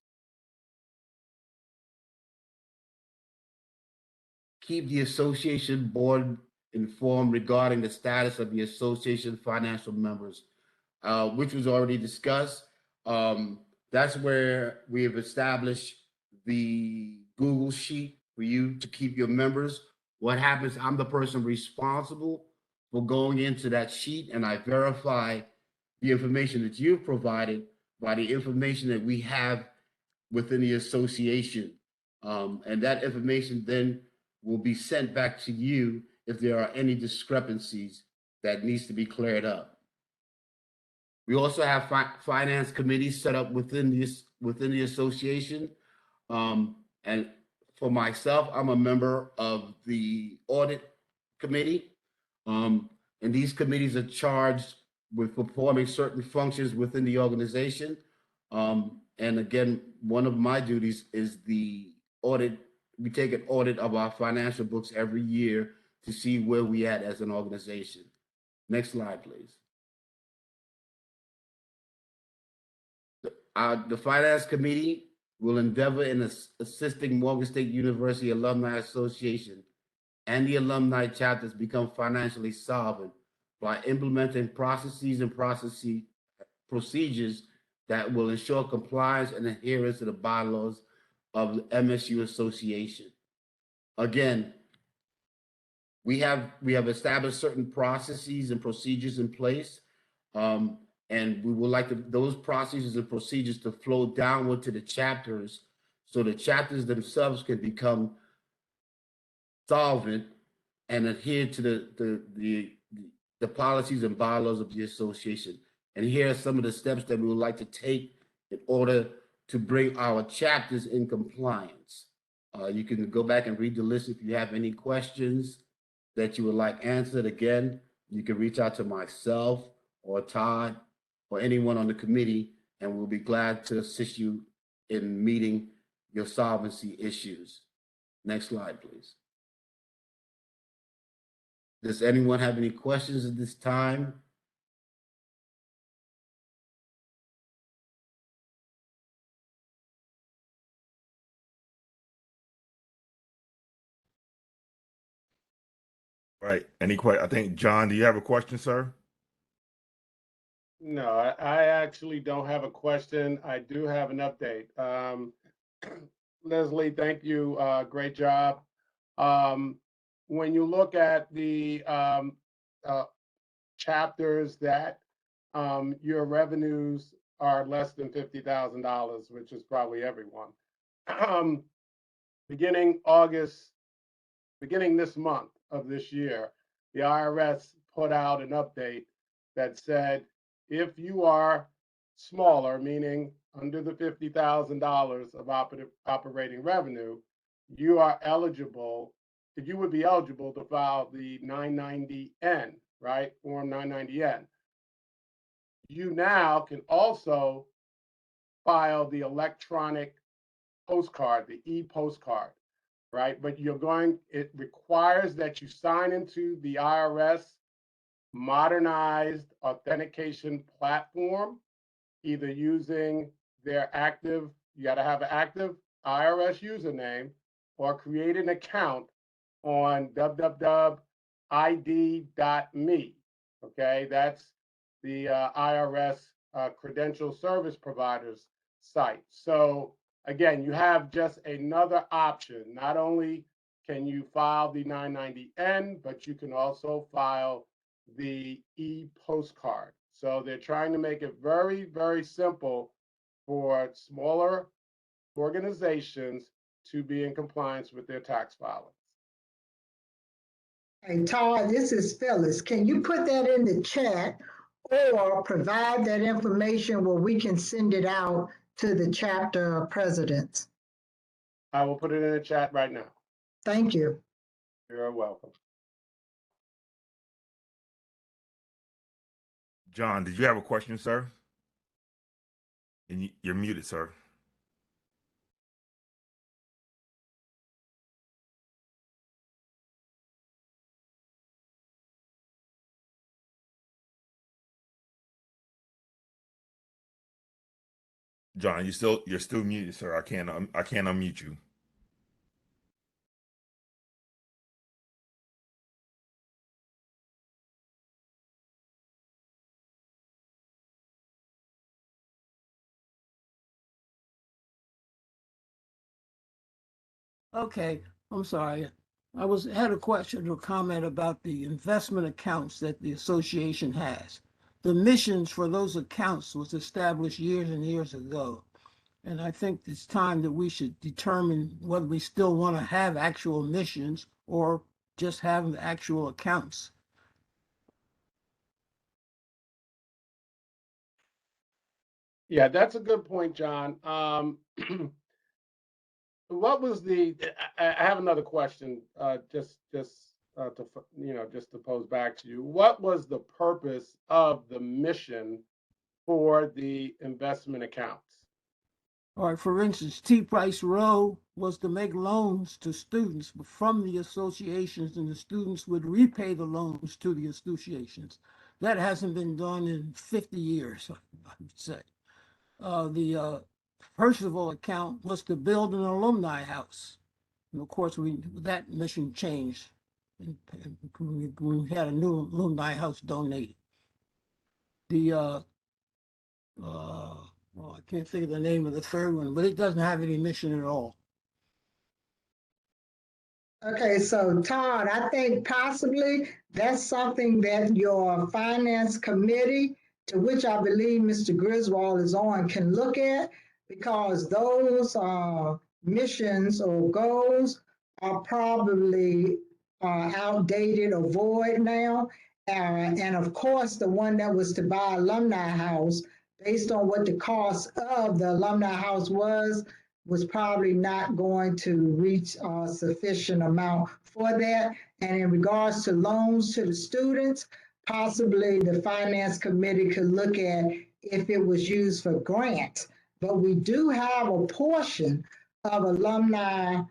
Keep the association board informed regarding the status of the association financial members, which was already discussed. That's where we have established the Google Sheet for you to keep your members. What happens, I'm the person responsible for going into that sheet, and I verify the information that you've provided by the information that we have within the association. And that information then will be sent back to you if there are any discrepancies that needs to be cleared up. We also have finance committees set up within the association. And for myself, I'm a member of the audit committee. And these committees are charged with performing certain functions within the organization. And again, one of my duties is the audit. We take an audit of our financial books every year to see where we at as an organization. Next slide, please. The Finance Committee will endeavor in assisting Morgan State University Alumni Association and the alumni chapters become financially solvent by implementing processes and procedures that will ensure compliance and adherence to the bylaws of the MSU Association. Again, we have established certain processes and procedures in place, and we would like those processes and procedures to flow downward to the chapters, so the chapters themselves can become solvent and adhere to the policies and bylaws of the association. And here are some of the steps that we would like to take in order to bring our chapters in compliance. You can go back and read the list if you have any questions that you would like answered. Again, you can reach out to myself or Todd or anyone on the committee, and we'll be glad to assist you in meeting your solvency issues. Next slide, please. Does anyone have any questions at this time? Right. Any question? I think, John, do you have a question, sir? No, I actually don't have a question. I do have an update. Leslie, thank you. Great job. When you look at the chapters that your revenues are less than $50,000, which is probably everyone. Beginning this month of this year, the IRS put out an update that said if you are smaller, meaning under the $50,000 of operating revenue, you would be eligible to file the 990N, right? Form 990N. You now can also file the electronic postcard, the e-postcard, right? But it requires that you sign into the IRS modernized authentication platform, either using their you got to have an active IRS username, or create an account on www.id.me. Okay, that's the IRS credential service providers site. So again, you have just another option. Not only can you file the 990N, but you can also file the e-postcard. So they're trying to make it very, very simple for smaller organizations to be in compliance with their tax filings. Hey, Todd, this is Phyllis. Can you put that in the chat or provide that information where we can send it out to the chapter presidents? I will put it in the chat right now. Thank you. You're welcome. John, did you have a question, sir? And you're muted, sir. John, you're still muted, sir. I can't unmute you. Okay, I'm sorry. I had a question or comment about the investment accounts that the association has. The missions for those accounts was established years and years ago. And I think it's time that we should determine whether we still want to have actual missions or just have actual accounts. Yeah, that's a good point, John. What was I have another question, just to pose back to you. What was the purpose of the mission for the investment accounts? All right, for instance, T. Price Rowe was to make loans to students from the associations, and the students would repay the loans to the associations. That hasn't been done in 50 years, I would say. The Percival account was to build an alumni house. And of course, that mission changed. We had a new alumni house donated. I can't think of the name of the third one, but it doesn't have any mission at all. Okay, so Todd, I think possibly that's something that your finance committee, to which I believe Mr. Griswold is on, can look at, because those missions or goals are probably outdated or void now. And of course, the one that was to buy Alumni House, based on what the cost of the Alumni House was probably not going to reach a sufficient amount for that. And in regards to loans to the students, possibly the finance committee could look at if it was used for grants. But we do have a portion of alumni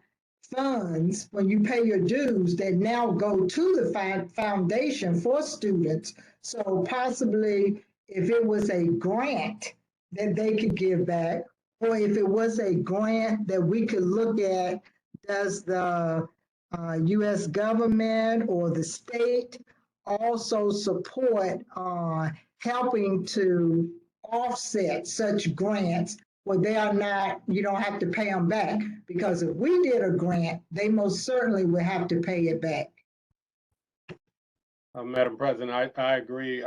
funds when you pay your dues that now go to the foundation for students. So possibly if it was a grant that they could give back, or if it was a grant that we could look at, does the U.S. government or the state also support helping to offset such grants where they are not, you don't have to pay them back? Because if we did a grant, they most certainly would have to pay it back. Madam President, I agree.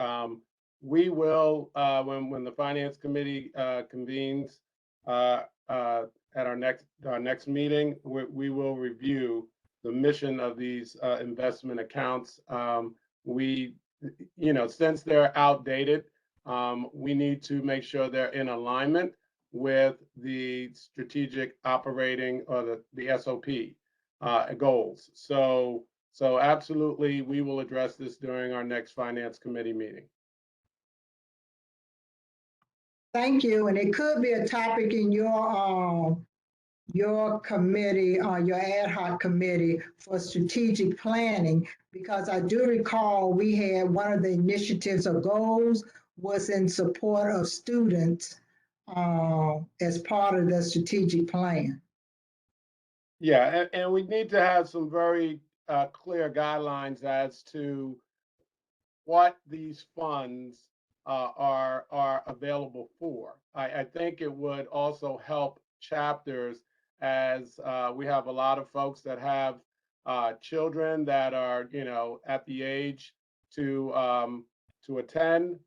we will, when the finance committee convenes at our next meeting, we will review the mission of these investment accounts. We, since they're outdated, we need to make sure they're in alignment with the strategic operating or the SOP goals. So absolutely, we will address this during our next finance committee meeting. Thank you. And it could be a topic in your committee, your ad hoc committee for strategic planning, because I do recall we had one of the initiatives or goals was in support of students as part of the strategic plan. Yeah, and we need to have some very clear guidelines as to what these funds are available for. I think it would also help chapters as we have a lot of folks that have children that are, at the age to attend,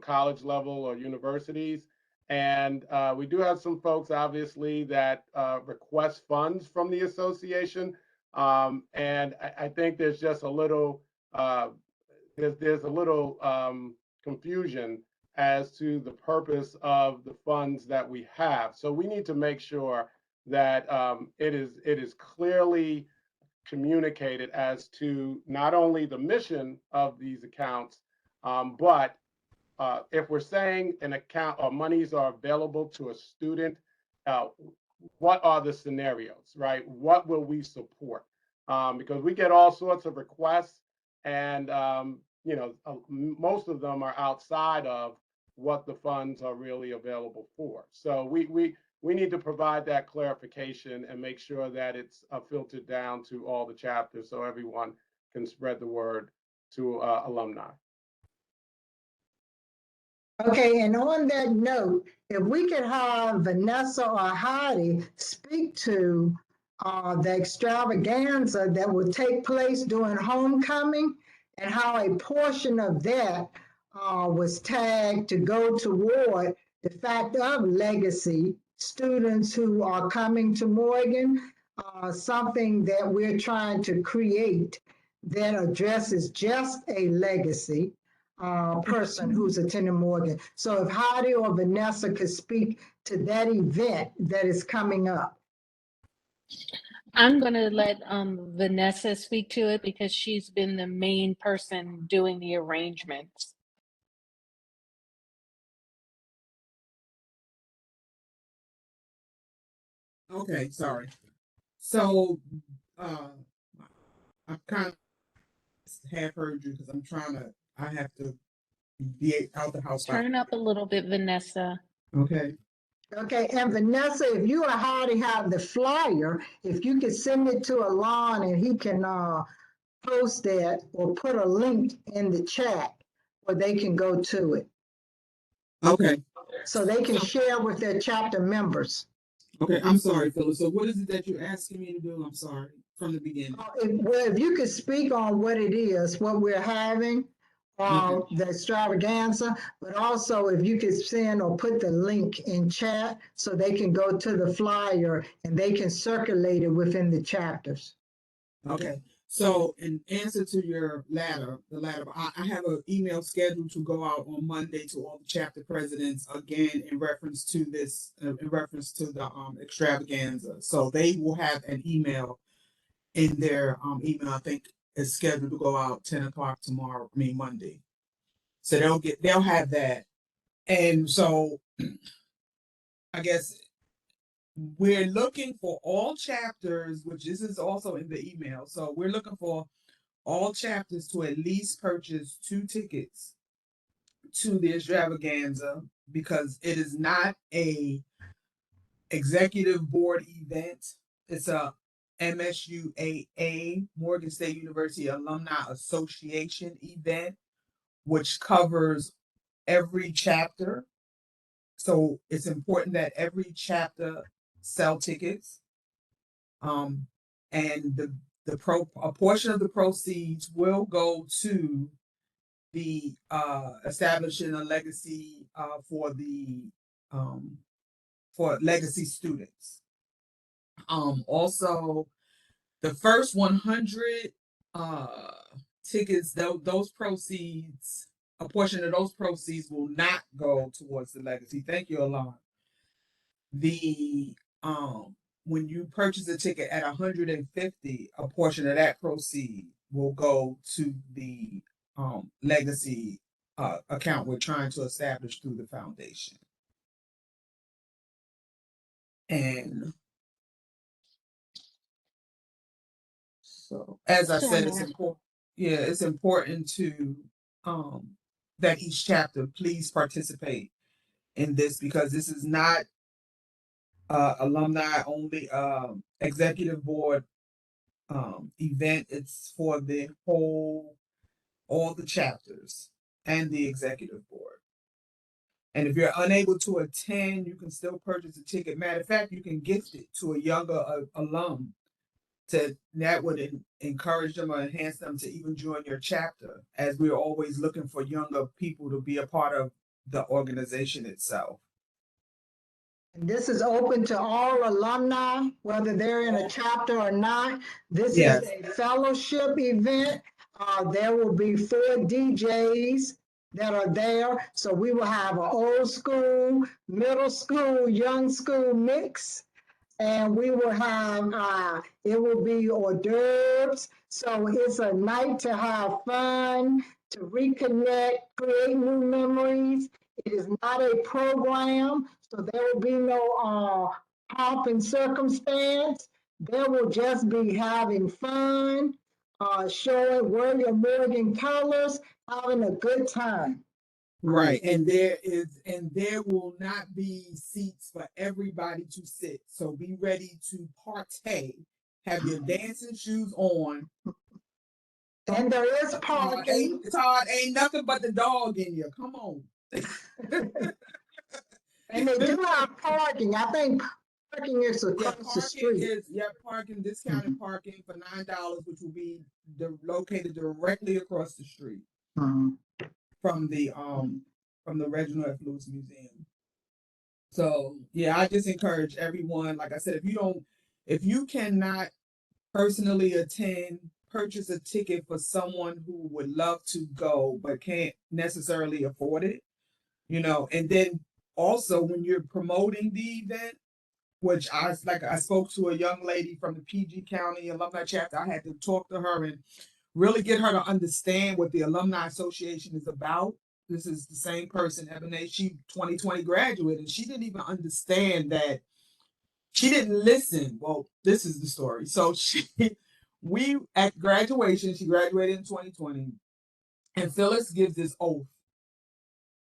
college level or universities. And we do have some folks, obviously, that request funds from the association. And I think there's just a little there's a little confusion as to the purpose of the funds that we have. So we need to make sure that it is clearly communicated as to not only the mission of these accounts, but if we're saying an account or monies are available to a student, what are the scenarios, right? What will we support? Because we get all sorts of requests, and most of them are outside of what the funds are really available for. So we need to provide that clarification and make sure that it's filtered down to all the chapters so everyone can spread the word to alumni. Okay, and on that note, if we could have Vanessa or Heidi speak to the extravaganza that will take place during homecoming and how a portion of that was tagged to go toward the fact of legacy students who are coming to Morgan, something that we're trying to create that addresses just a legacy person who's attending Morgan. So if Heidi or Vanessa could speak to that event that is coming up. I'm going to let Vanessa speak to it because she's been the main person doing the arrangements. Okay, sorry. So I kind of half heard you because I have to be out the house. Turn up a little bit, Vanessa. Okay. Okay, and Vanessa, if you or Heidi have the flyer, if you could send it to Alon and he can post that or put a link in the chat where they can go to it. Okay. So they can share with their chapter members. Okay, I'm sorry, Phyllis. So what is it that you're asking me to do? I'm sorry, from the beginning. If you could speak on what it is, what we're having, the extravaganza, but also if you could send or put the link in chat so they can go to the flyer and they can circulate it within the chapters. Okay. So in answer to your the latter, I have an email scheduled to go out on Monday to all the chapter presidents again in reference to this, in reference to the extravaganza. So they will have an email in their email. I think is scheduled to go out 10 o'clock tomorrow. I mean Monday. So they'll have that, and so I guess we're looking for all chapters, which this is also in the email. So we're looking for all chapters to at least purchase 2 tickets to the extravaganza, because it is not a executive board event. It's a MSUAA, Morgan State University Alumni Association event, which covers every chapter. So it's important that every chapter sell tickets. And a portion of the proceeds will go to the establishing a legacy for legacy students. Also, the first 100 tickets, those proceeds, a portion of those proceeds will not go towards the legacy. Thank you, Alon. The when you purchase a ticket at 150, a portion of that proceed will go to the legacy account we're trying to establish through the foundation. And so, as I said, it's important. Yeah, it's important to that each chapter please participate in this, because this is not alumni only executive board event. It's for the whole, all the chapters and the executive board. And if you're unable to attend, you can still purchase a ticket. Matter of fact, you can gift it to a younger alum. That would encourage them or enhance them to even join your chapter, as we're always looking for younger people to be a part of the organization itself. And this is open to all alumni, whether they're in a chapter or not. This is a fellowship event. There will be 4 DJs that are there. So we will have an old school, middle school, young school mix. And we will have, it will be hors d'oeuvres. So it's a night to have fun, to reconnect, create new memories. It is not a program, so there will be no pomp and circumstance. There will just be having fun, showing wear your Morgan colors, having a good time. Right, and there will not be seats for everybody to sit. So be ready to partay. Have your dancing shoes on. And there is parking. Todd, ain't nothing but the dog in you. Come on. And they do have parking. I think parking is across the street. Parking, discounted parking for $9, which will be located directly across the street from the Reginald F. Lewis Museum. So yeah, I just encourage everyone. Like I said, if you cannot personally attend, purchase a ticket for someone who would love to go but can't necessarily afford it. And then also when you're promoting the event, which I spoke to a young lady from the PG County Alumni Chapter. I had to talk to her and really get her to understand what the Alumni Association is about. This is the same person, Ebony, she 2020 graduate, and she didn't even understand that. She didn't listen. Well, this is the story. So we at graduation, she graduated in 2020, and Phyllis gives this oath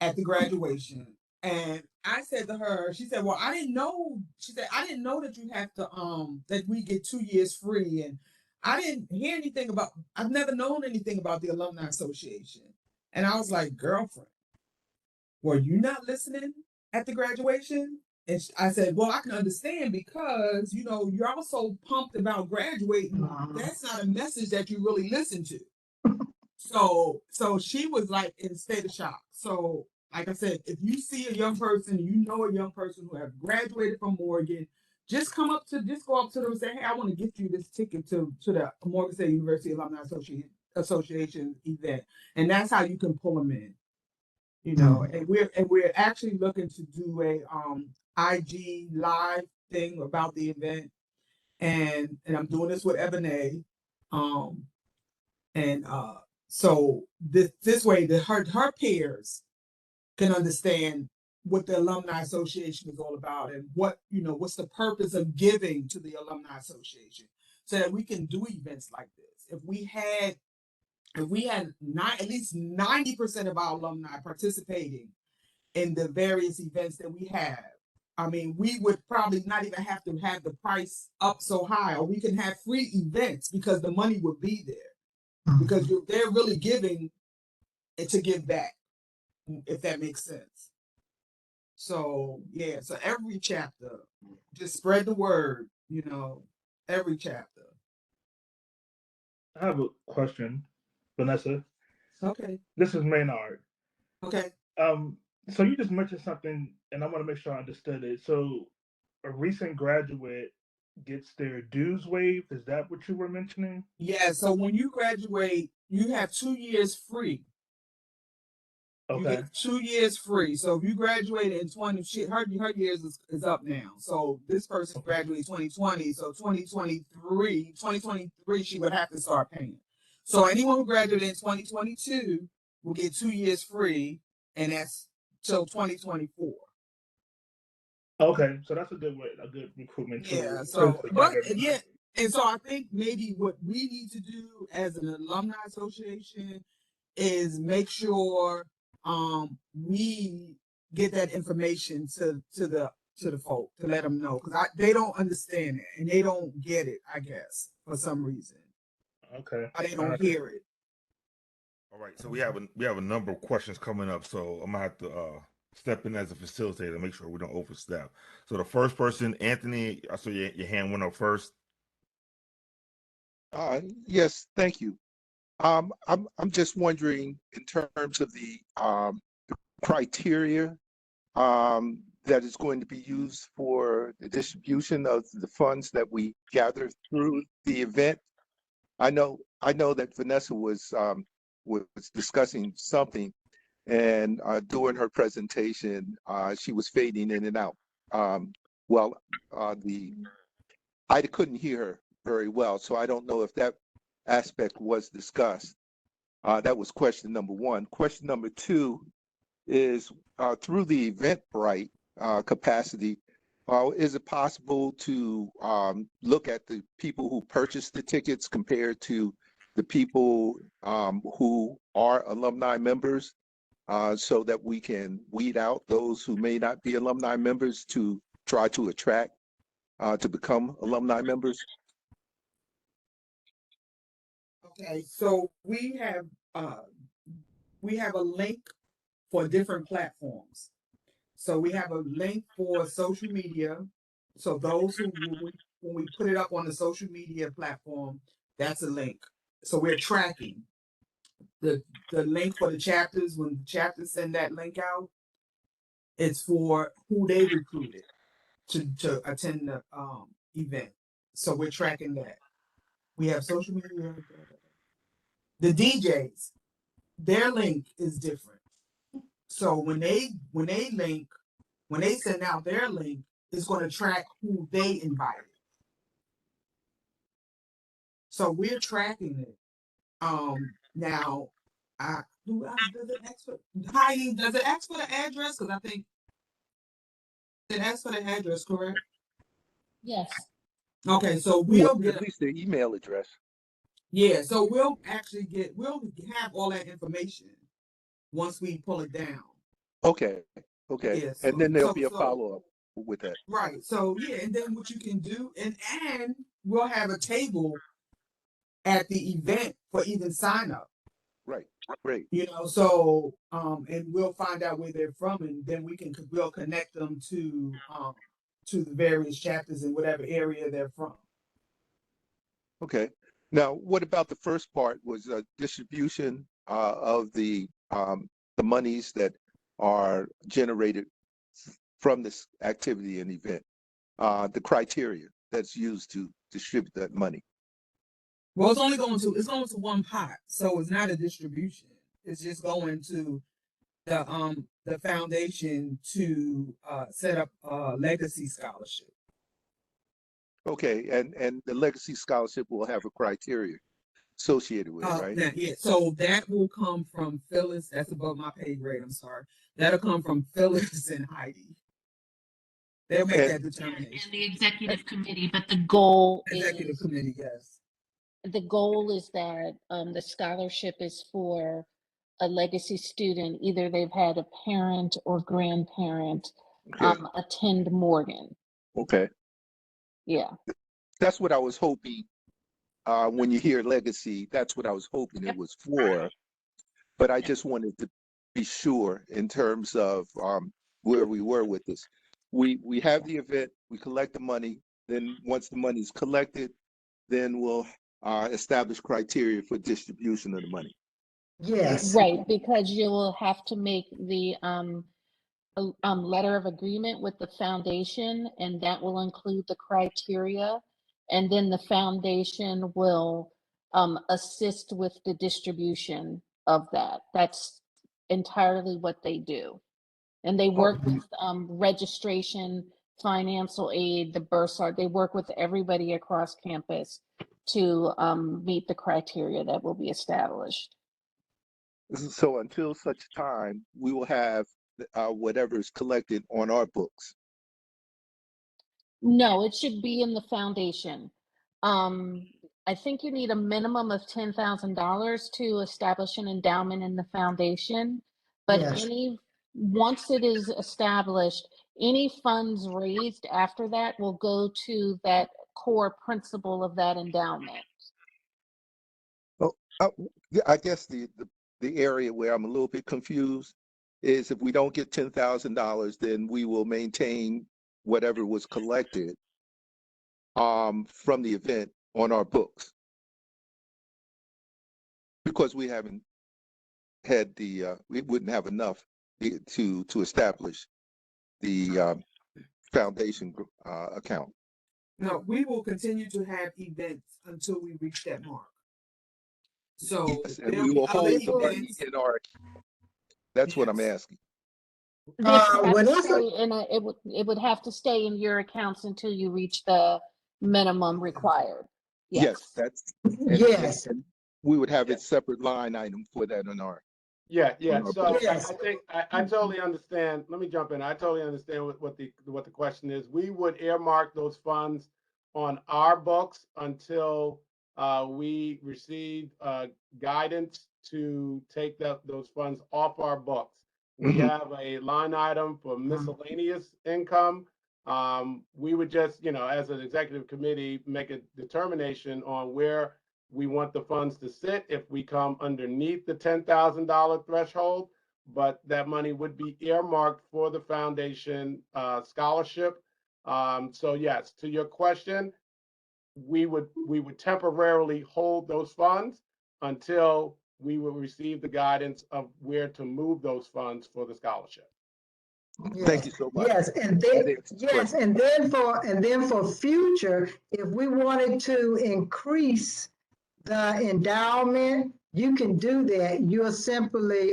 at the graduation. And I said to her, she said, well, I didn't know. She said, I didn't know that you have to, that we get 2 years free. And I didn't hear anything about, I've never known anything about the Alumni Association. And I was like, girlfriend, were you not listening at the graduation? And I said, well, I can understand because, you're also pumped about graduating. That's not a message that you really listen to. So she was like in a state of shock. So like I said, if you see a young person, a young person who have graduated from Morgan, just go up to them and say, hey, I want to get you this ticket to the Morgan State University Alumni Association event. And that's how you can pull them in. And we're actually looking to do a IG live thing about the event. And I'm doing this with Ebony. So this way her peers can understand what the Alumni Association is all about and what's the purpose of giving to the Alumni Association, so that we can do events like this. If we had at least 90% of our alumni participating in the various events that we have, I mean, we would probably not even have to have the price up so high, or we can have free events because the money would be there. Because they're really giving to give back, if that makes sense. So yeah, so every chapter, just spread the word, every chapter. I have a question, Vanessa. Okay. This is Maynard. Okay. So you just mentioned something, and I want to make sure I understood it. So a recent graduate gets their dues waived. Is that what you were mentioning? Yeah. So when you graduate, you have 2 years free. You Okay. get 2 years free. So if you graduated in 20, her years is up now. So this person graduated 2020. So 2023, she would have to start paying. So anyone who graduated in 2022 will get 2 years free, and that's till 2024. Okay, so that's a good way, a good recruitment tool. Yeah. to So, but younger members. yeah, and so I think maybe what we need to do as an alumni association is make sure we get that information to the folk to let them know, because they don't understand it and they don't get it, I guess, for some reason. Okay. Or they don't hear it. All right, so we have a number of questions coming up, so I'm gonna have to step in as a facilitator to make sure we don't overstep. So the first person, Anthony, I saw your hand went up first. Yes, thank you. I'm just wondering in terms of the criteria that is going to be used for the distribution of the funds that we gather through the event. I know that Vanessa was discussing something, and during her presentation, she was fading in and out. Well, I couldn't hear her very well, so I don't know if that aspect was discussed. That was question number one. Question number two is through the Eventbrite capacity, is it possible to look at the people who purchased the tickets compared to the people who are alumni members, so that we can weed out those who may not be alumni members to try to attract to become alumni members? Okay, so we have a link for different platforms. So we have a link for social media. So those who, when we put it up on the social media platform, that's a link. So we're tracking the link for the chapters. When the chapters send that link out, it's for who they recruited to attend the event. So we're tracking that. We have social media. The DJs, their link is different. So when they link, when they send out their link, it's going to track who they invited. So we're tracking it. Now, does it ask for Heidi? Does it ask for the address? Because I think it asks for the address, correct? Yes. Okay, so Well, we'll get at least the email address. yeah. So we'll have all that information once we pull it down. Okay, okay. Yeah. And then there'll So be a follow-up with that. right. So yeah, and then what you can do, and we'll have a table at the event for even sign up. Right. Great. You know, so and we'll find out where they're from, and then we'll connect them to the various chapters in whatever area they're from. Okay. Now, what about the first part was distribution of the monies that are generated from this activity and event, the criteria that's used to distribute that money? Well, it's going to one pot, so it's not a distribution. It's just going to the foundation to set up a legacy scholarship. Okay, and the legacy scholarship will have a criteria associated with it, right? Yeah, so that will come from Phyllis. That's above my pay grade. I'm sorry. That'll come from Phyllis and Heidi. They'll make that determination. And the executive committee, but the goal Executive committee, yes. The goal is that the scholarship is for a legacy student. Either they've had a parent or grandparent attend Morgan. Okay. Yeah. That's what I was hoping. When you hear legacy, that's what I was hoping it was for. But I just wanted to be sure in terms of where we were with this. We have the event, we collect the money, then once the money is collected, then we'll establish criteria for distribution of the money. Yes. Right, because you will have to make the letter of agreement with the foundation, and that will include the criteria. And then the foundation will assist with the distribution of that. That's entirely what they do. And they work with registration, financial aid, the bursar. They work with everybody across campus to meet the criteria that will be established. So until such time, we will have whatever is collected on our books. No, it should be in the foundation. I think you need a minimum of $10,000 to establish an endowment in the foundation, but Yes. once it is established, any funds raised after that will go to that core principle of that endowment. Well, I guess the area where I'm a little bit confused is if we don't get $10,000, then we will maintain whatever was collected from the event on our books, because we haven't had we wouldn't have enough to establish the foundation account. No, we will continue to have events until we reach that mark. So Yes, and there'll we be will other hold the money events. in our. That's what I'm Yes. asking. This would have What to else? stay in it would have to stay in your accounts until you reach the minimum required. Yes, Yes. that's Yes. and we would have a separate line item for that on our. Yeah. our So books. Yes. I think I totally understand. Let me jump in. I totally understand what the question is. We would earmark those funds on our books until we receive guidance to take those funds off our books. We have a line item for miscellaneous income. We would just, as an executive committee, make a determination on where we want the funds to sit if we come underneath the $10,000 threshold, but that money would be earmarked for the foundation scholarship. So yes, to your question, we would temporarily hold those funds until we will receive the guidance of where to move those funds for the scholarship. Thank you so much. Yes, and then for future, if we wanted to increase the endowment, you can do that. You'll simply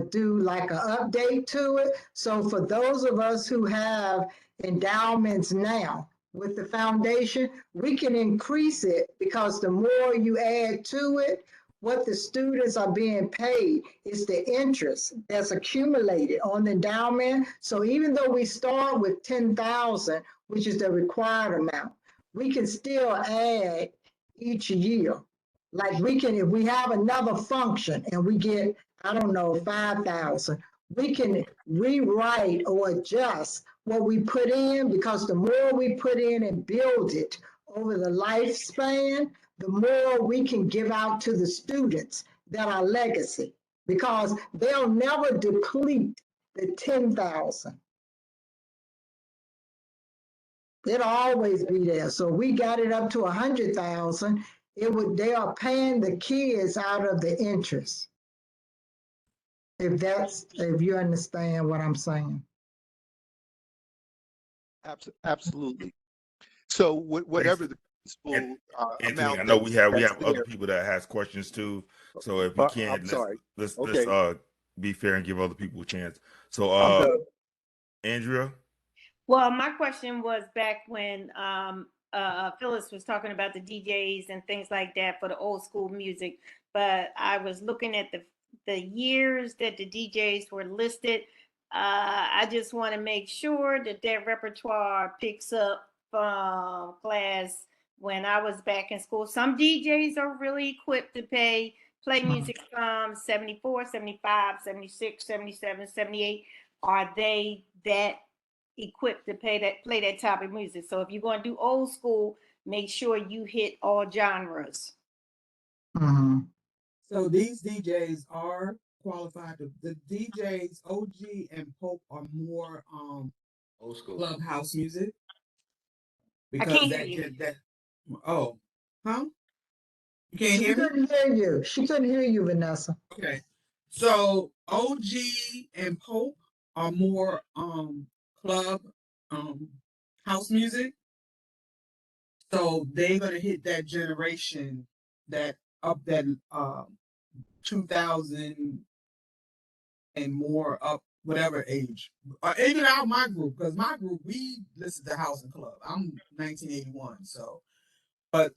do like an update to it. So for those of us who have endowments now with the foundation, we can increase it because the more you add to it, what the students are being paid is the interest that's accumulated on the endowment. So even though we start with 10,000, which is the required amount, we can still add each year. Like we can, if we have another function and we get, I don't know, 5,000, we can rewrite or adjust what we put in, because the more we put in and build it over the lifespan, the more we can give out to the students that are legacy, because they'll never deplete the 10,000. It'll always be there. So we got it up to 100,000. They are paying the kids out of the interest. If you understand what I'm saying. Absolutely. So whatever the principal Anthony, amount I know we have that's other there. people that has questions too. So if you can, I'm sorry. let's Okay. be fair and give other people a chance. So I'm done. Andrea. Well, my question was back when Phyllis was talking about the DJs and things like that for the old school music, but I was looking at the years that the DJs were listed. I just want to make sure that that repertoire picks up from class when I was back in school. Some DJs are really equipped to play music from 74, 75, 76, 77, 78. Are they that equipped to play that type of music? So if you're going to do old school, make sure you hit all genres. So these DJs are qualified. The DJs OG and Pope are more Old school clubhouse music, I because can't hear you. oh, huh? You can't She hear me? couldn't hear you. She couldn't hear you, Vanessa. Okay. So OG and Pope are more club house music. So they're gonna hit that generation that up that 2000 and more up whatever age. Even out my group, because my group we listen to house and club. I'm 1981, so but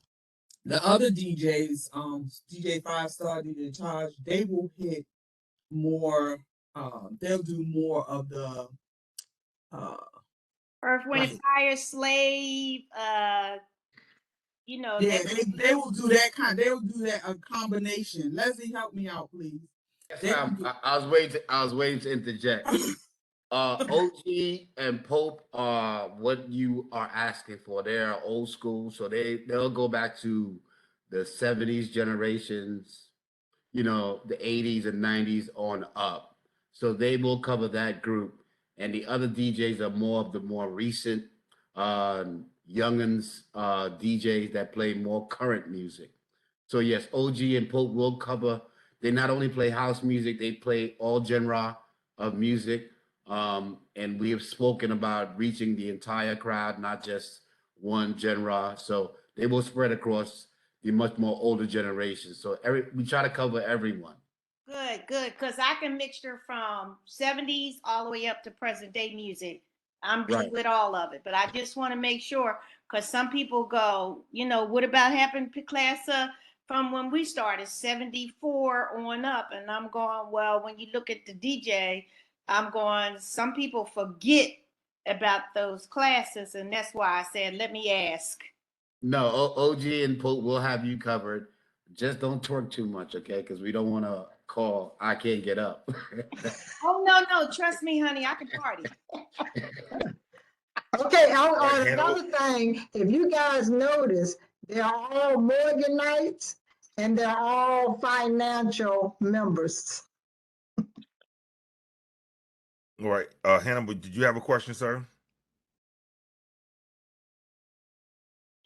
the other DJs, DJ Five Star, DJ Charge, they will hit more. They'll do more of the Earth, Wind, and like Fire, Slave, yeah, they will do that kind. They will do that a combination. Leslie, help me out, please. Yes, I was waiting. I was waiting to interject. OG and Pope are what you are asking for. They are old school, so they'll go back to the 70s generations, you know, the 80s and 90s on up. So they will cover that group. And the other DJs are more of the more recent youngins DJs that play more current music. So yes, OG and Pope will cover. They not only play house music, they play all genre of music. And we have spoken about reaching the entire crowd, not just one genre. So they will spread across the much more older generation. So we try to cover everyone. Good, because I can mixture from 70s all the way up to present day music. I'm good Right. with all of it, but I just want to make sure, because some people go, what about happened to class from when we started, 74 on up? And I'm going, well, when you look at the DJ, I'm going, some people forget about those classes, and that's why I said, let me ask. No, OG and Pope will have you covered. Just don't twerk too much, okay? Because we don't want to call I can't get up. Oh, no, trust me, honey, I can party. Okay, on Right, another thing, if you guys notice, they're all Morganites and they're all financial members. All right, Hannibal, did you have a question, sir?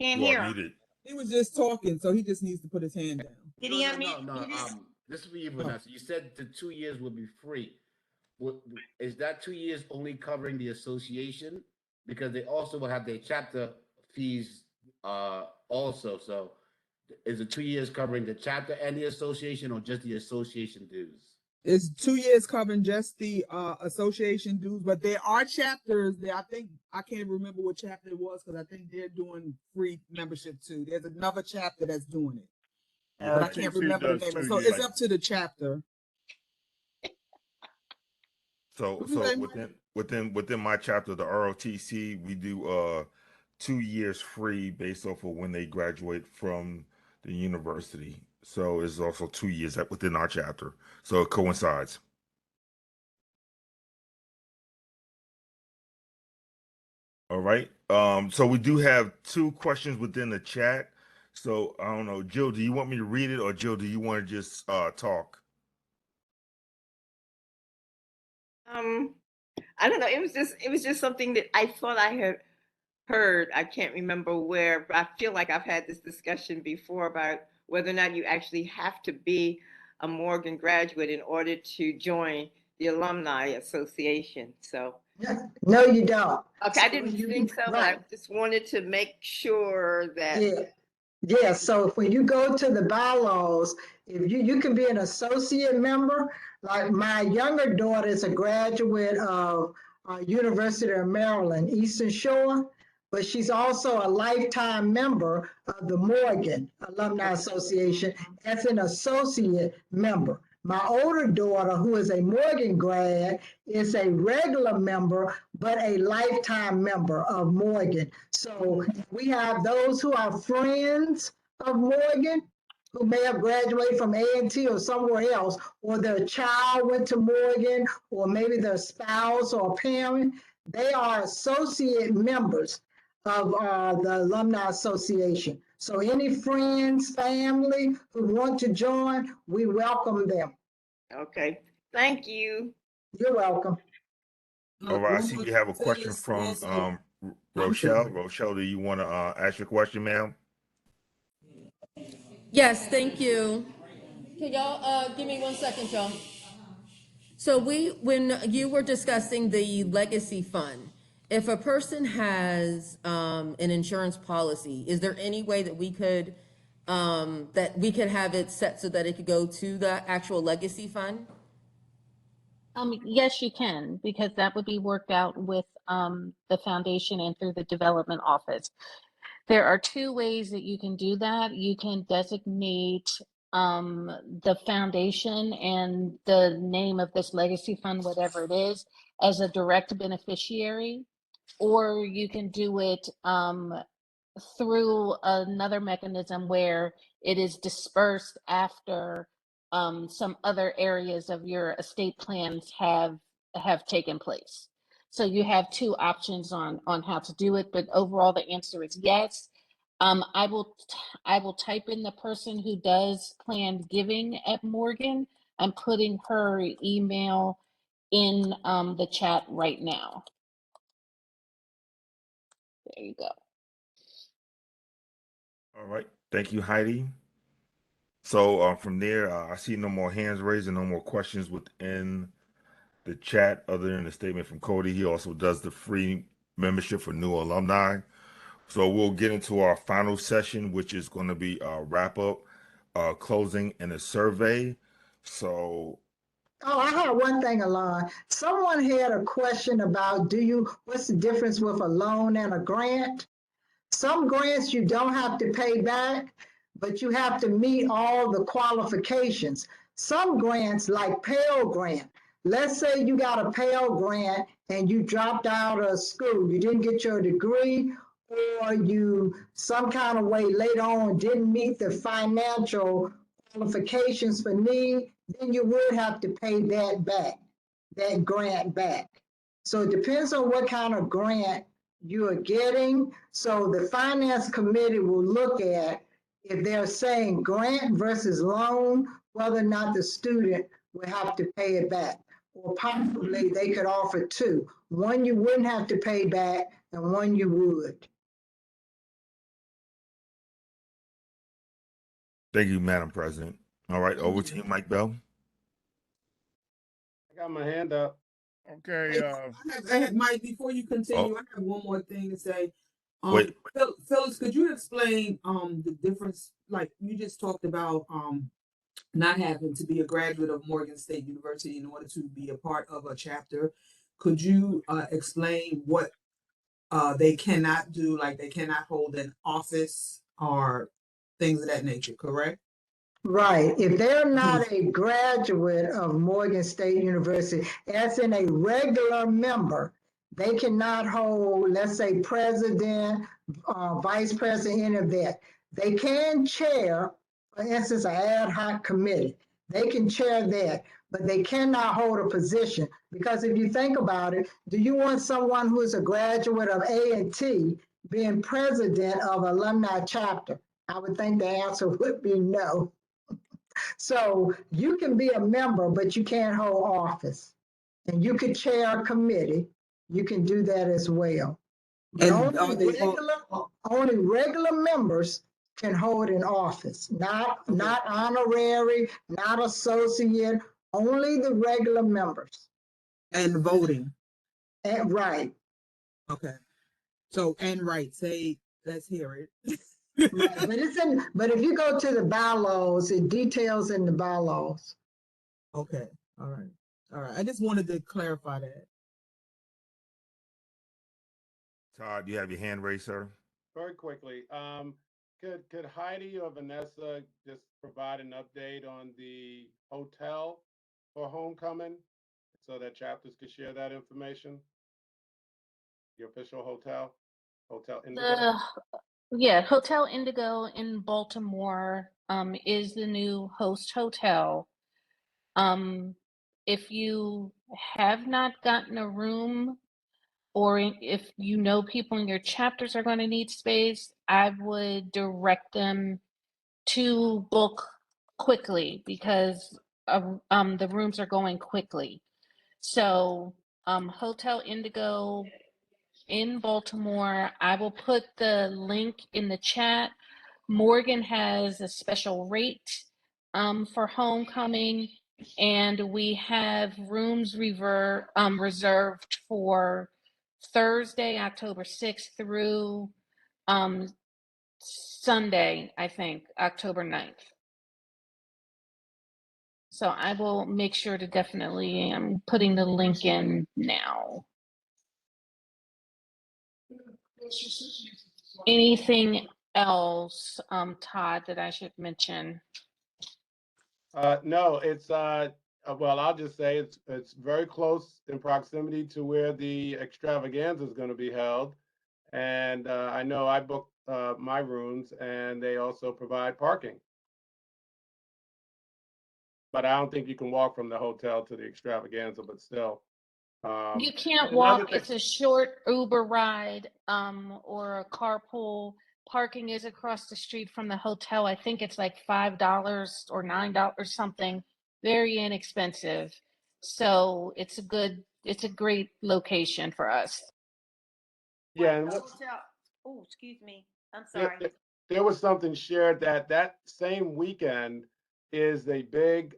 Can't You are hear him. muted. he was just talking, so he just needs to put his hand down. Did he No, unmute? this is for you, Vanessa. You said the 2 years would be free. Is that 2 years only covering the association? Because they also will have their chapter fees also. So is it 2 years covering the chapter and the association, or just the association dues? It's 2 years covering just the association dues, but there are chapters there. I think I can't remember what chapter it was because I think they're doing free membership too. There's another chapter that's doing it, Yeah, but I RTC can't remember the does name. 2 So years. it's up to the chapter. So What you say, Mike? within my chapter, the ROTC, we do 2 years free based off of when they graduate from the university. So it's also 2 years within our chapter. So it coincides. All right. So we do have 2 questions within the chat. So I don't know, Jill, do you want me to read it, or Jill, do you want to just talk? I don't know. It was just something that I thought I had heard. I can't remember where, but I feel like I've had this discussion before about whether or not you actually have to be a Morgan graduate in order to join the Alumni Association. So No, you don't. okay, I didn't think so, but I Right. just wanted to make sure that Yeah. Yeah, so when you go to the bylaws, if you can be an associate member, like my younger daughter is a graduate of University of Maryland, Eastern Shore, but she's also a lifetime member of the Morgan Alumni Association as an associate member. My older daughter, who is a Morgan grad, is a regular member, but a lifetime member of Morgan. So we have those who are friends of Morgan, who may have graduated from A&T or somewhere else, or their child went to Morgan, or maybe their spouse or parent. They are associate members of the Alumni Association. So any friends, family who want to join, we welcome them. okay. Thank you. You're welcome. All right, I One see more we have a thing question is from also, I'm Rochelle. sorry. Rochelle, do you want to ask your question, ma'am? Yes, thank you. Can y'all, give me 1 second, y'all? So when you were discussing the legacy fund, if a person has, an insurance policy, is there any way that we could have it set so that it could go to the actual legacy fund? Yes, you can, because that would be worked out with the foundation and through the development office. There are two ways that you can do that. You can designate the foundation and the name of this legacy fund, whatever it is, as a direct beneficiary, or you can do it through another mechanism where it is dispersed after some other areas of your estate plans have taken place. So you have two options on how to do it, but overall the answer is yes. I will type in the person who does planned giving at Morgan. I'm putting her email in the chat right now. There you go. All right. Thank you, Heidi. So from there, I see no more hands raised and no more questions within the chat other than the statement from Cody. He also does the free membership for new alumni. So we'll get into our final session, which is going to be a wrap up, closing, and a survey. So Oh, I had one thing, Alon. Someone had a question about what's the difference with a loan and a grant? Some grants you don't have to pay back, but you have to meet all the qualifications. Some grants, like Pell Grant, let's say you got a Pell Grant and you dropped out of school, you didn't get your degree, or you some kind of way later on didn't meet the financial qualifications for need, then you would have to pay that grant back. So it depends on what kind of grant you are getting. So the finance committee will look at if they're saying grant versus loan, whether or not the student will have to pay it back. Or possibly they could offer two. One you wouldn't have to pay back and one you would. thank you, Madam President. All right, over to you, Mike Bell. I got my hand up. Okay. Mike, before you continue, Oh. I have one more thing to say. Wait. Phyllis, could you explain the difference? Like you just talked about not having to be a graduate of Morgan State University in order to be a part of a chapter. Could you explain what they cannot do? Like they cannot hold an office or things of that nature, correct? Right. If they're not a graduate of Morgan State University, as in a regular member, they cannot hold, let's say, president, vice president, any of that. They can chair, for instance, an ad hoc committee. They can chair that, but they cannot hold a position. Because if you think about it, do you want someone who is a graduate of A&T being president of alumni chapter? I would think the answer would be no. So you can be a member, but you can't hold office. And you could chair a committee. You can do that as well. But And are they only regular members can hold an office, not honorary, not associate, only the regular members. and voting? And right. Okay. So and right, say let's hear it. Right. But if you go to the bylaws, it details in the bylaws. Okay. All right. All right. I just wanted to clarify that. Todd, you have your hand raised, sir. Very quickly, could Heidi or Vanessa just provide an update on the hotel for homecoming so that chapters could share that information? The official hotel, Hotel Indigo? Yeah, Hotel Indigo in Baltimore is the new host hotel. If you have not gotten a room, or if you know people in your chapters are going to need space, I would direct them to book quickly because the rooms are going quickly. So Hotel Indigo in Baltimore, I will put the link in the chat. Morgan has a special rate for homecoming, and we have rooms reserved for Thursday, October 6th through Sunday, I think, October 9th. So I will make sure to definitely, I'm putting the link in now. Anything else, Todd, that I should mention? No, it's well, I'll just say it's very close in proximity to where the extravaganza is going to be held, and I know I booked my rooms, and they also provide parking. But I don't think you can walk from the hotel to the extravaganza, but still. You can't another walk. thing- It's a short Uber ride or a carpool. Parking is across the street from the hotel. I think it's like $5 or $9 something. Very inexpensive. So it's a great location for us. Yeah, and The what, hotel. Oh, excuse me. I'm there, sorry. there there was something shared that that same weekend is a big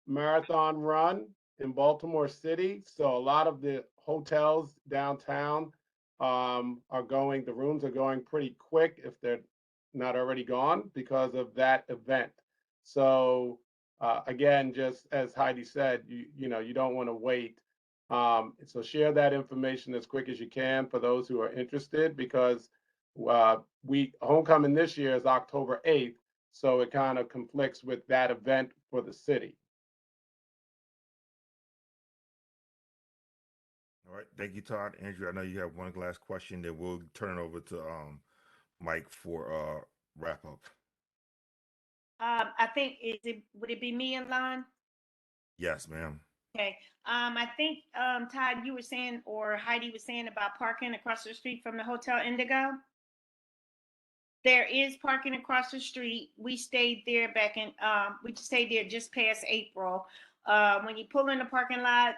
marathon run in Baltimore City. So a lot of the hotels downtown are going, the rooms are going pretty quick if they're not already gone because of that event. So again, just as Heidi said, you know, you don't want to wait. So share that information as quick as you can for those who are interested, because homecoming this year is October 8th, so it kind of conflicts with that event for the city. All right, thank you, Todd. Andrew, I know you have one last question, then we'll turn it over to Mike for wrap up. I think would it be me in line? Yes, ma'am. Okay. I think Todd, you were saying, or Heidi was saying about parking across the street from the Hotel Indigo. There is parking across the street. We stayed there we stayed there just past April. When you pull in the parking lot,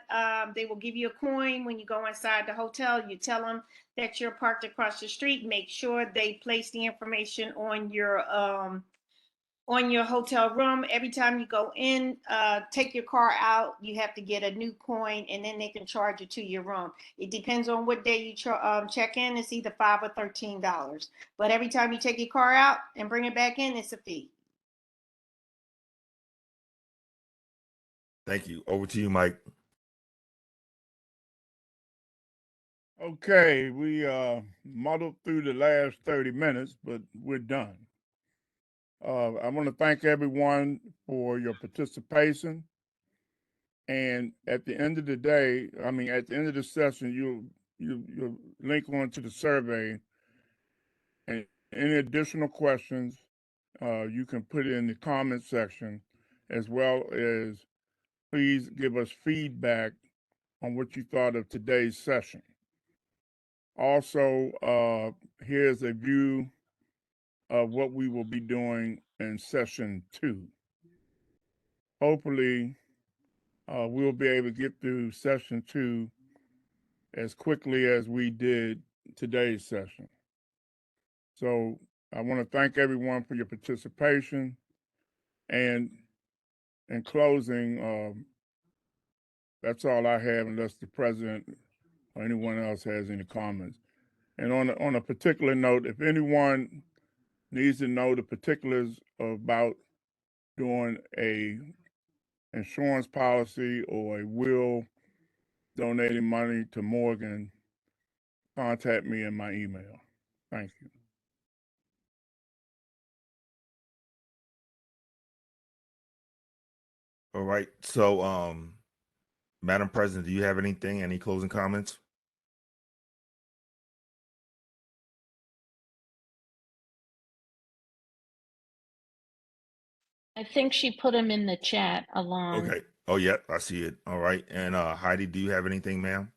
they will give you a coin. When you go inside the hotel, you tell them that you're parked across the street. Make sure they place the information on your hotel room. Every time you go in, take your car out, you have to get a new coin, and then they can charge you to your room. It depends on what day you check in. It's either $5 or $13. But every time you take your car out and bring it back in, it's a fee. Thank you. Over to you, Mike. Okay, we muddled through the last 30 minutes, but we're done. I want to thank everyone for your participation. And at the end of the day, I mean, at the end of the session, you'll link on to the survey, and any additional questions, you can put it in the comment section, as well as please give us feedback on what you thought of today's session. Also, here's a view of what we will be doing in session 2. Hopefully, we'll be able to get through session 2 as quickly as we did today's session. So I want to thank everyone for your participation. And in closing, that's all I have, unless the president or anyone else has any comments. And on a particular note, if anyone needs to know the particulars about doing a insurance policy or a will donating money to Morgan, contact me in my email. Thank you. All right. So, Madam President, do you have anything? Any closing comments? I think she put them in the chat along. Okay. Oh, yeah, I see it. All right. And Heidi, do you have anything, ma'am?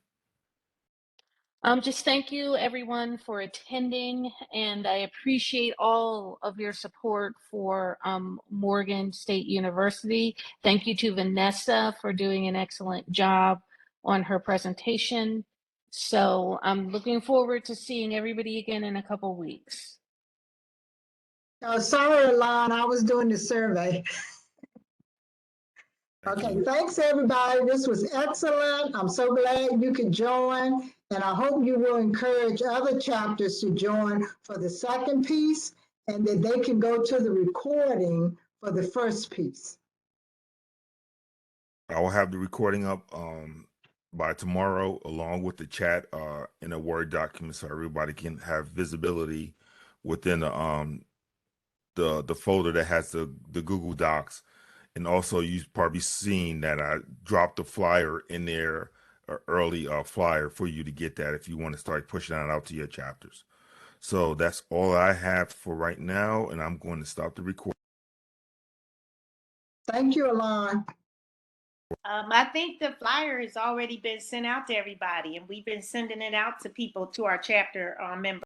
Just thank you everyone for attending, and I appreciate all of your support for Morgan State University. Thank you to Vanessa for doing an excellent job on her presentation. So I'm looking forward to seeing everybody again in a couple weeks. Sorry, Alon, I was doing the survey. Okay, thanks, everybody. This was excellent. I'm so glad you could join, and I hope you will encourage other chapters to join for the second piece, and that they can go to the recording for the first piece. I will have the recording up by tomorrow, along with the chat in a Word document, so everybody can have visibility within the folder that has the Google Docs. And also, you've probably seen that I dropped the flyer in there, early flyer for you to get that if you want to start pushing that out to your chapters. So that's all I have for right now, and I'm going to stop the recording. Thank you, Alon. I think the flyer has already been sent out to everybody, and we've been sending it out to people, to our chapter members.